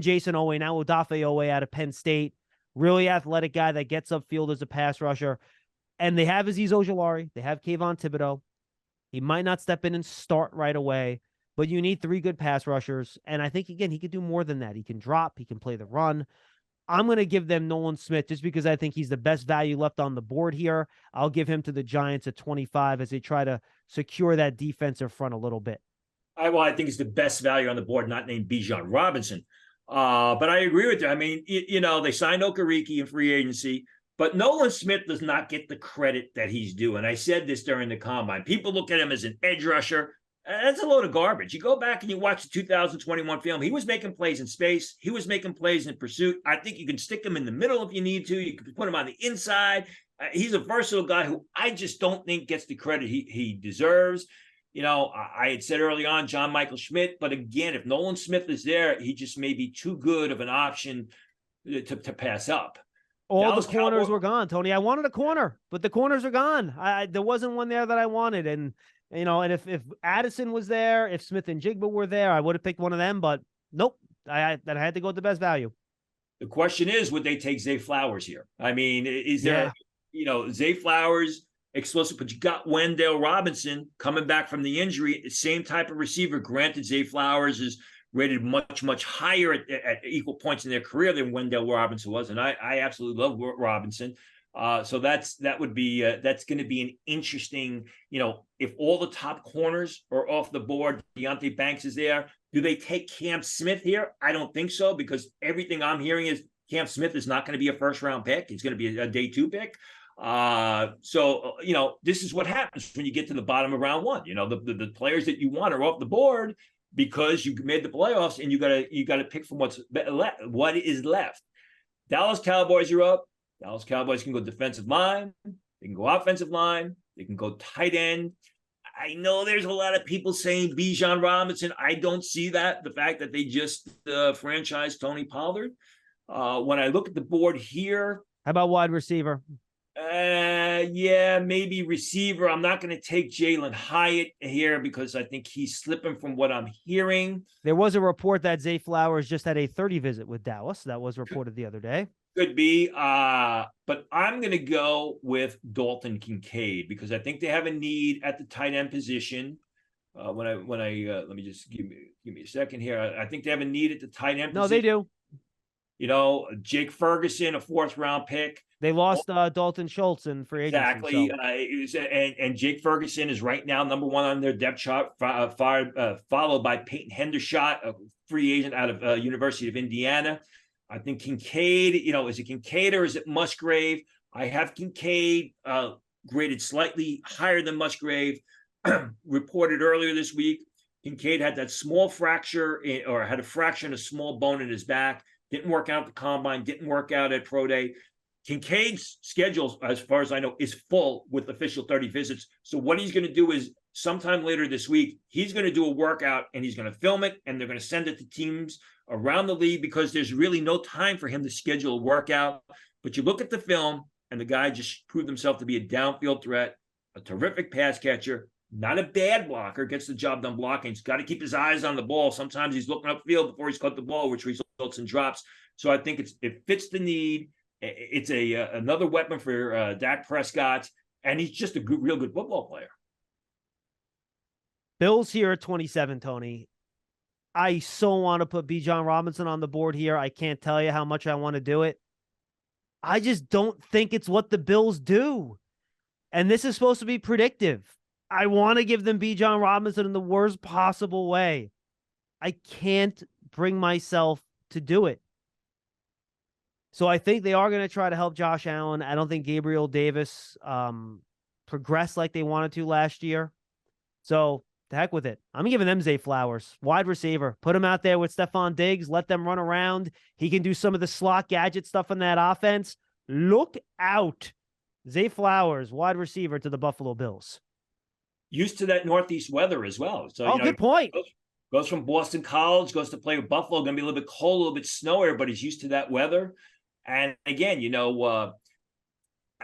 Odafe Owe out of Penn State. Really athletic guy that gets upfield as a pass rusher. And they have Azeez Ojulari. They have Kayvon Thibodeau. He might not step in and start right away, but you need 3 good pass rushers. And I think, again, he could do more than that. He can drop. He can play the run. I'm going to give them Nolan Smith just because I think he's the best value left on the board here. I'll give him to the Giants at 25 as they try to secure that defensive front a little bit. I think it's the best value on the board, not named Bijan Robinson. But I agree with you. I mean, they signed Okereke in free agency, but Nolan Smith does not get the credit that he's due. And I said this during the combine. People look at him as an edge rusher. That's a load of garbage. You go back and you watch the 2021 film. He was making plays in space. He was making plays in pursuit. I think you can stick him in the middle if you need to. You can put him on the inside. He's a versatile guy who I just don't think gets the credit he deserves. I had said early on John Michael Schmidt, but again, if Nolan Smith is there, he just may be too good of an option to pass up. All Dallas the corners were gone, Tony. I wanted a corner, but the corners are gone. There wasn't one there that I wanted. And if Addison was there, if Smith and Jigba were there, I would have picked one of them, but nope. I had to go with the best value. The question is, would they take Zay Flowers here? I mean, is there, Zay Flowers explosive, but you got Wendell Robinson coming back from the injury, same type of receiver. Granted, Zay Flowers is rated much, much higher at equal points in their career than Wendell Robinson was. And I absolutely love Robinson. So that's going to be an interesting, if all the top corners are off the board, Deonte Banks is there. Do they take Cam Smith here? I don't think so, because everything I'm hearing is Cam Smith is not going to be a first-round pick. He's going to be a day 2 pick. So this is what happens when you get to the bottom of round 1. The players that you want are off the board because you made the playoffs, and you gotta pick from what is left. Dallas Cowboys are up. Dallas Cowboys can go defensive line. They can go offensive line. They can go tight end. I know there's a lot of people saying Bijan Robinson. I don't see that. The fact that they just franchised Tony Pollard. When I look at the board here. How about wide receiver? Maybe receiver. I'm not going to take Jalen Hyatt here because I think he's slipping from what I'm hearing. There was a report that Zay Flowers just had a 30 visit with Dallas. That was reported the other day. Could be. But I'm going to go with Dalton Kincaid because I think they have a need at the tight end position. Let me just give me a second here. I think they have a need at the tight end position. No, they do. Jake Ferguson, a 4th-round pick. They lost Dalton Schultz in free agency. Exactly. So. And Jake Ferguson is right now number 1 on their depth chart, followed by Peyton Hendershot, a free agent out of University of Indiana. I think Kincaid, is it Kincaid or is it Musgrave? I have Kincaid graded slightly higher than Musgrave. Reported earlier this week, Kincaid had that small fracture had a fracture in a small bone in his back. Didn't work out at the combine, didn't work out at Pro Day. Kincaid's schedule, as far as I know, is full with official 30 visits. So what he's going to do is sometime later this week, he's going to do a workout and he's going to film it, and they're going to send it to teams around the league because there's really no time for him to schedule a workout. But you look at the film, and the guy just proved himself to be a downfield threat, a terrific pass catcher, not a bad blocker, gets the job done blocking. He's got to keep his eyes on the ball. Sometimes he's looking upfield before he's caught the ball, which results in drops. So I think it fits the need. It's another weapon for Dak Prescott, and he's just a real good football player. Bills here at 27, Tony. I so want to put Bijan Robinson on the board here. I can't tell you how much I want to do it. I just don't think it's what the Bills do. And this is supposed to be predictive. I want to give them Bijan Robinson in the worst possible way. I can't bring myself to do it. So I think they are going to try to help Josh Allen. I don't think Gabriel Davis progressed like they wanted to last year. So the heck with it. I'm giving them Zay Flowers, wide receiver. Put him out there with Stephon Diggs. Let them run around. He can do some of the slot gadget stuff in that offense. Look out. Zay Flowers, wide receiver to the Buffalo Bills. used to that Northeast weather as well. So, Oh, good point. Goes from Boston College, goes to play with Buffalo, going to be a little bit cold, a little bit snowier, but he's used to that weather. And again,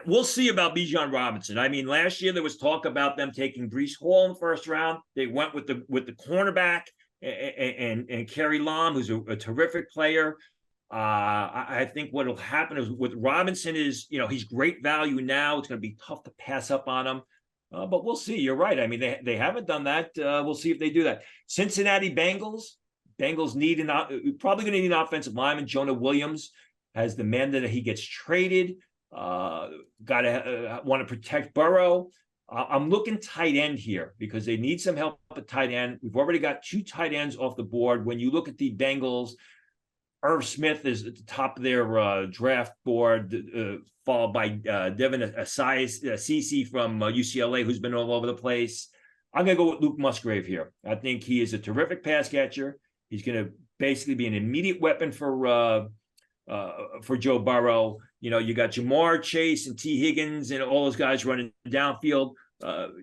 we'll see about Bijan Robinson. I mean, last year there was talk about them taking Breece Hall in the first round. They went with the cornerback and Kerry Lam, who's a terrific player. I think what will happen is with Robinson is, he's great value now. It's going to be tough to pass up on him. But we'll see. You're right. I mean, they haven't done that. We'll see if they do that. Cincinnati Bengals need probably going to need an offensive lineman. Jonah Williams has demanded that he gets traded. Got to want to protect Burrow. I'm looking tight end here because they need some help at tight end. We've already got 2 tight ends off the board. When you look at the Bengals, Irv Smith is at the top of their draft board, followed by Devin Asisi from UCLA, who's been all over the place. I'm going to go with Luke Musgrave here. I think he is a terrific pass catcher. He's going to basically be an immediate weapon for Joe Burrow. You got Jamar Chase and T. Higgins and all those guys running downfield.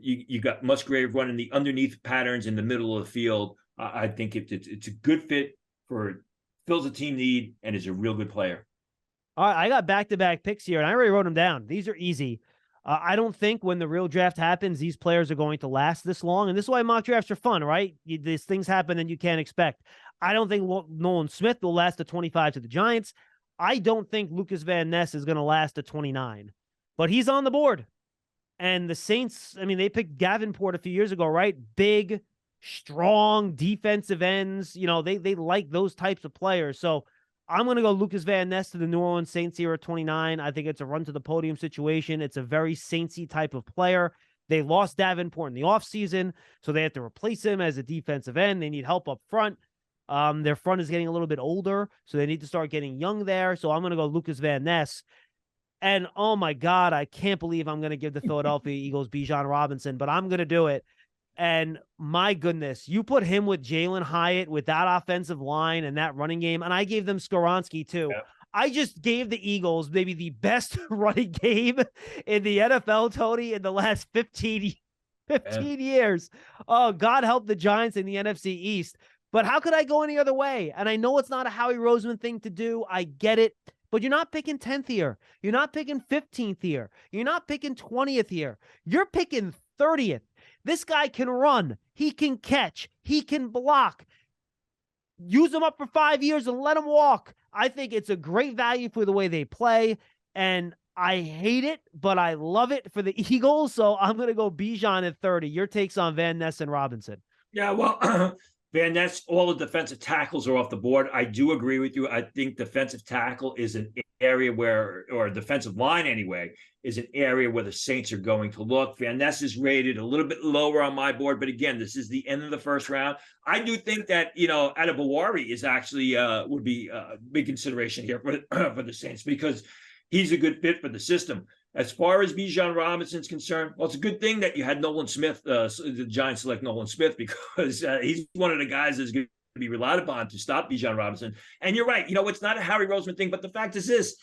You got Musgrave running the underneath patterns in the middle of the field. I think it's a good fit for fills a team need and is a real good player. All right, I got back-to-back picks here, and I already wrote them down. These are easy. I don't think when the real draft happens, these players are going to last this long, and this is why mock drafts are fun, right? These things happen and you can't expect. I don't think Nolan Smith will last to 25 to the Giants. I don't think Lucas Van Ness is going to last to 29, but he's on the board. And the Saints, I mean, they picked Davenport a few years ago, right? Big, strong defensive ends. They like those types of players. So I'm going to go Lucas Van Ness to the New Orleans Saints here at 29. I think it's a run to the podium situation. It's a very Saintsy type of player. They lost Davenport in the offseason, so they have to replace him as a defensive end. They need help up front. Their front is getting a little bit older, so they need to start getting young there. So I'm going to go Lucas Van Ness. And, oh, my God, I can't believe I'm going to give the Philadelphia Eagles Bijan Robinson, but I'm going to do it. And, my goodness, you put him with Jalen Hyatt with that offensive line and that running game, and I gave them Skoronski too. Yeah. I just gave the Eagles maybe the best running game in the NFL, Tony, in the last 15 years. Oh, God help the Giants in the NFC East. But how could I go any other way? And I know it's not a Howie Roseman thing to do. I get it. But you're not picking 10th here. You're not picking 15th here. You're not picking 20th here. You're picking 30th. This guy can run. He can catch. He can block. Use him up for 5 years and let him walk. I think it's a great value for the way they play. And I hate it, but I love it for the Eagles. So I'm going to go Bijan at 30. Your takes on Van Ness and Robinson. Yeah, well, Van Ness, all the defensive tackles are off the board. I do agree with you. I think defensive tackle is an area or defensive line anyway, is an area where the Saints are going to look. Van Ness is rated a little bit lower on my board, but again, this is the end of the first round. I do think that, Adebawari is actually would be a big consideration here for the Saints because he's a good fit for the system. As far as Bijan Robinson's concerned, well, it's a good thing that you had Nolan Smith, the Giants select Nolan Smith, because he's one of the guys that's going to be relied upon to stop Bijan Robinson. And you're right. It's not a Harry Roseman thing, but the fact is this,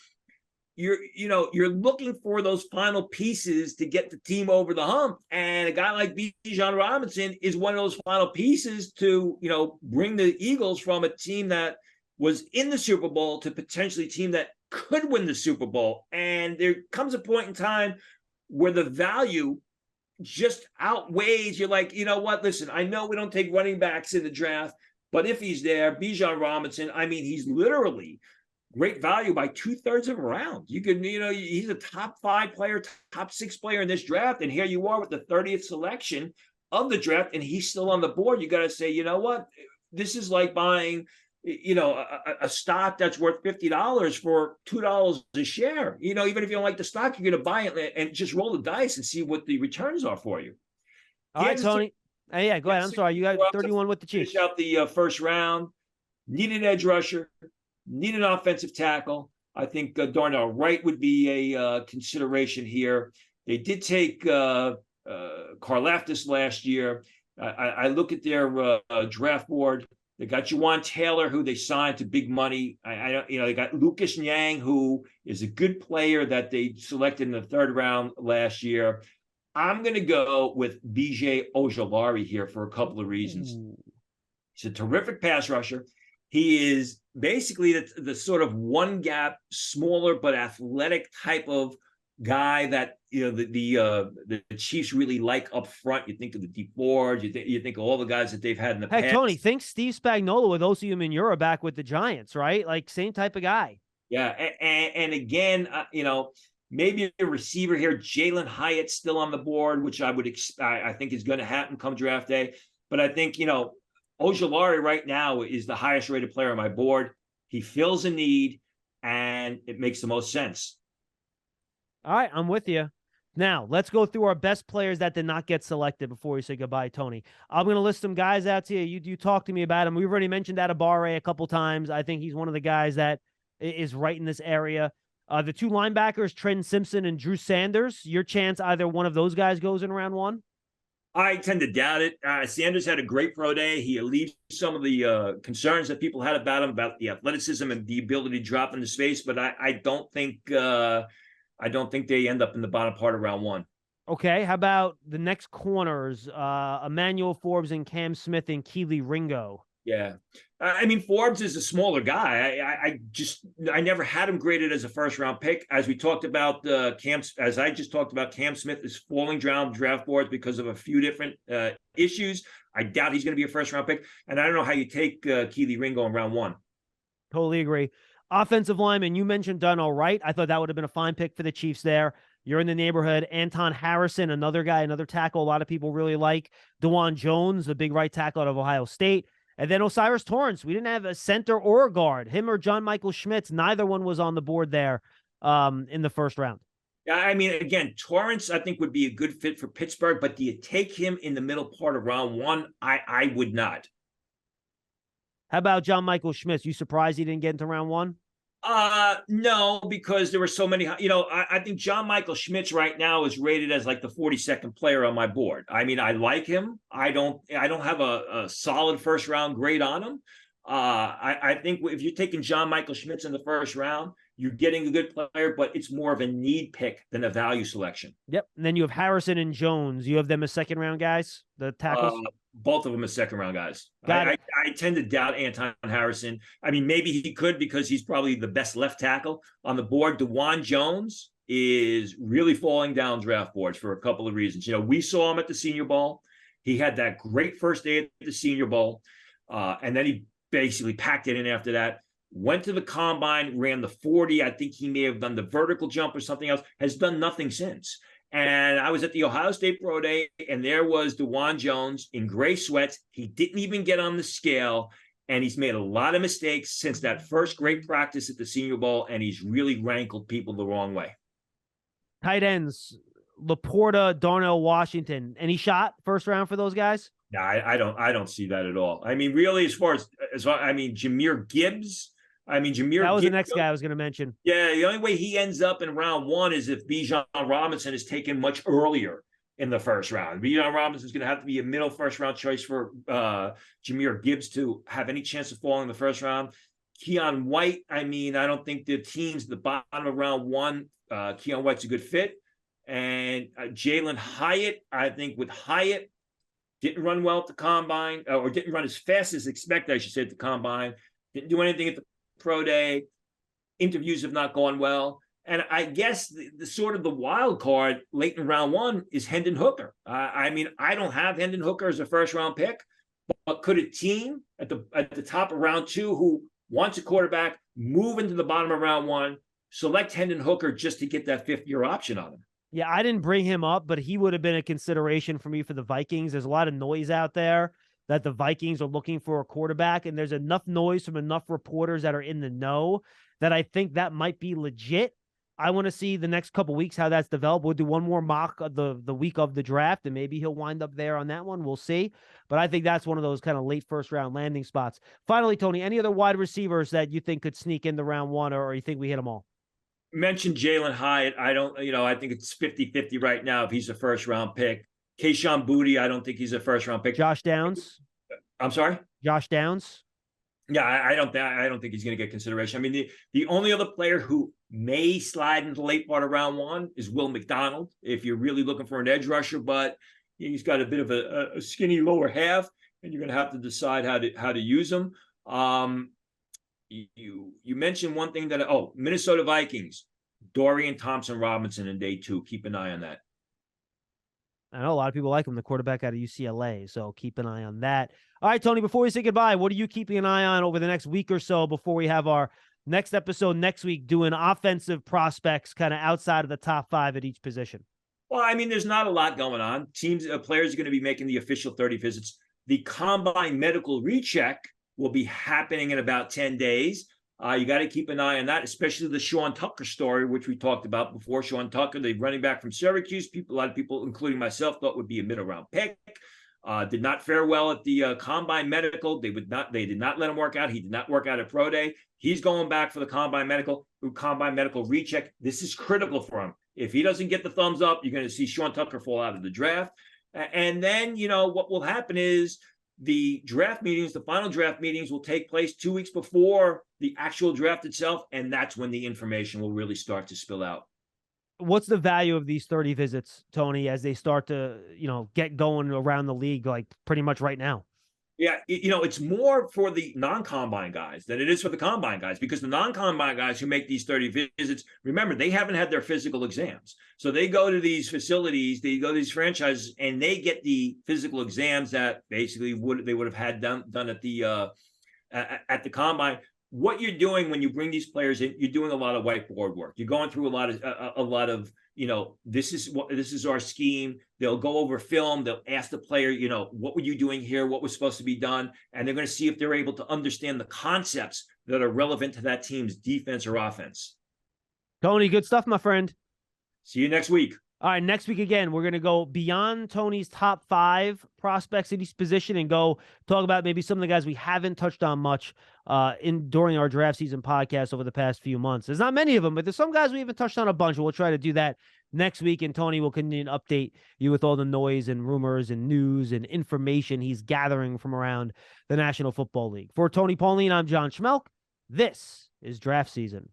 you're looking for those final pieces to get the team over the hump. And a guy like Bijan Robinson is one of those final pieces to, bring the Eagles from a team that was in the Super Bowl to potentially a team that could win the Super Bowl. And there comes a point in time where the value just outweighs. You're like, you know what? Listen, I know we don't take running backs in the draft, but if he's there, Bijan Robinson, I mean, he's literally great value by 2/3 of a round. You could, he's a top 5 player, top 6 player in this draft. And here you are with the 30th selection of the draft, and he's still on the board. You got to say, you know what? This is like buying, a stock that's worth $50 for $2 a share. Even if you don't like the stock, you're going to buy it and just roll the dice and see what the returns are for you. All right, Tony. Hey, yeah, go ahead. I'm sorry. You got 31 with the Chiefs. Finish out the first round. Need an edge rusher. Need an offensive tackle. I think Darnell Wright would be a consideration here. They did take Karlaftis last year. I look at their draft board. They got Juwan Taylor, who they signed to big money. They got Lucas Nyang, who is a good player that they selected in the 3rd round last year. I'm going to go with BJ Ojolari here for a couple of reasons. Ooh. He's a terrific pass rusher. He is basically the sort of one gap, smaller but athletic type of guy that the Chiefs really like up front. You think of the deep Ford, you think of all the guys that they've had in the Heck, past. Tony, think Steve Spagnuolo with Osi Umenyiora back with the Giants, right? Like same type of guy. Yeah, and again, maybe a receiver here. Jalen Hyatt still on the board, which I think is going to happen come draft day. But I think Ojolari right now is the highest rated player on my board. He fills a need, and it makes the most sense. All right, I'm with you. Now, let's go through our best players that did not get selected before we say goodbye, Tony. I'm going to list some guys out to you. You talk to me about him. We've already mentioned Adebawore a couple times. I think he's one of the guys that is right in this area. The two linebackers, Trenton Simpson and Drew Sanders. Your chance either one of those guys goes in round one? I tend to doubt it. Sanders had a great pro day. He alleviated some of the concerns that people had about him, about the athleticism and the ability to drop into space. But I don't think they end up in the bottom part of round one. Okay, how about the next corners? Emmanuel Forbes and Cam Smith and Keely Ringo. Yeah. I mean, Forbes is a smaller guy. I never had him graded as a first round pick. As we talked about, Cam Smith is falling down draft boards because of a few different issues. I doubt he's going to be a first round pick. And I don't know how you take Keely Ringo in round one. Totally agree. Offensive lineman, you mentioned Darnell Wright. I thought that would have been a fine pick for the Chiefs there. You're in the neighborhood. Anton Harrison, another guy, another tackle a lot of people really like. DeJuan Jones, the big right tackle out of Ohio State. And then Osiris Torrance. We didn't have a center or a guard. Him or John Michael Schmitz. Neither one was on the board there in the first round. Yeah, I mean, again, Torrance, I think, would be a good fit for Pittsburgh, but do you take him in the middle part of round one? I would not. How about John Michael Schmitz? You surprised he didn't get into round one? No, because there were so many, I think John Michael Schmitz right now is rated as like the 42nd player on my board. I mean, I like him. I don't have a solid first round grade on him. I think if you're taking John Michael Schmitz in the first round, you're getting a good player, but it's more of a need pick than a value selection. Yep. And then you have Harrison and Jones. You have them as second round guys, the tackles? Both of them as second round guys. I tend to doubt Anton Harrison. I mean, maybe he could because he's probably the best left tackle on the board. DeJuan Jones is really falling down draft boards for a couple of reasons. We saw him at the Senior Bowl. He had that great first day at the Senior Bowl. And then he basically packed it in after that. Went to the combine, ran the 40. I think he may have done the vertical jump or something else, has done nothing since. And I was at the Ohio State Pro Day, and there was DeJuan Jones in gray sweats. He didn't even get on the scale, and he's made a lot of mistakes since that first great practice at the Senior Bowl, and he's really rankled people the wrong way. Tight ends, Laporta, Darnell Washington. Any shot first round for those guys? No, I don't see that at all. I mean, really, Jahmyr Gibbs. That was the next guy I was going to mention. Yeah, the only way he ends up in round one is if Bijan Robinson is taken much earlier in the first round. Bijan Robinson is going to have to be a middle first round choice for Jahmyr Gibbs to have any chance of falling in the first round. Keon White, I don't think the teams at the bottom of round one, Keon White's a good fit. And Jalen Hyatt, I think with Hyatt, didn't run well at the combine, or didn't run as fast as expected, I should say, at the combine. Didn't do anything at the pro day. Interviews have not gone well. And I guess the sort of the wild card late in round one is Hendon Hooker. I don't have Hendon Hooker as a first round pick, but could a team at the top of round two who wants a quarterback move into the bottom of round one, select Hendon Hooker just to get that fifth-year option on him? Yeah, I didn't bring him up, but he would have been a consideration for me for the Vikings. There's a lot of noise out there that the Vikings are looking for a quarterback, and there's enough noise from enough reporters that are in the know that I think that might be legit. I want to see the next couple weeks how that's developed. We'll do one more mock of the week of the draft, and maybe he'll wind up there on that one. We'll see. But I think that's one of those kind of late first-round landing spots. Finally, Tony, any other wide receivers that you think could sneak into round one, or you think we hit them all? Mentioned Jalen Hyatt. I think it's 50-50 right now if he's a first-round pick. Kayshon Boutte, I don't think he's a first-round pick. Josh Downs? I'm sorry? Josh Downs? Yeah, I don't think he's going to get consideration. I mean, the only other player who may slide into the late part of round one is Will McDonald, if you're really looking for an edge rusher, but he's got a bit of a skinny lower half, and you're going to have to decide how to use him. You mentioned one thing that Minnesota Vikings, Dorian Thompson Robinson in day 2. Keep an eye on that. I know a lot of people like him, the quarterback out of UCLA, so keep an eye on that. All right, Tony, before we say goodbye, what are you keeping an eye on over the next week or so before we have our next episode next week doing offensive prospects kind of outside of the top 5 at each position? Well, I mean, there's not a lot going on. Players are going to be making the official 30 visits. The combine medical recheck will be happening in about 10 days. You got to keep an eye on that, especially the Sean Tucker story, which we talked about before. Sean Tucker, the running back from Syracuse, a lot of people, including myself, thought would be a middle round pick. Did not fare well at the combine medical. They did not let him work out. He did not work out at pro day. He's going back for the combine medical recheck. This is critical for him. If he doesn't get the thumbs up, you're going to see Sean Tucker fall out of the draft. And then, what will happen is the final draft meetings will take place 2 weeks before the actual draft itself. And that's when the information will really start to spill out. What's the value of these 30 visits, Tony, as they start to, get going around the league, like pretty much right now? Yeah, it's more for the non-combine guys than it is for the combine guys, because the non-combine guys who make these 30 visits, remember, they haven't had their physical exams. So they go to these facilities, they go to these franchises, and they get the physical exams that basically they would have had done at the combine. What you're doing when you bring these players in, you're doing a lot of whiteboard work. You're going through a lot of this is our scheme. They'll go over film. They'll ask the player, what were you doing here? What was supposed to be done? And they're going to see if they're able to understand the concepts that are relevant to that team's defense or offense. Tony, good stuff, my friend. See you next week. All right, next week again, we're going to go beyond Tony's top 5 prospects at each position and go talk about maybe some of the guys we haven't touched on much during our draft season podcast over the past few months. There's not many of them, but there's some guys we haven't touched on a bunch. We'll try to do that next week, and Tony will continue to update you with all the noise and rumors and news and information he's gathering from around the National Football League. For Tony Pauline, I'm John Schmeelk. This is Draft Season.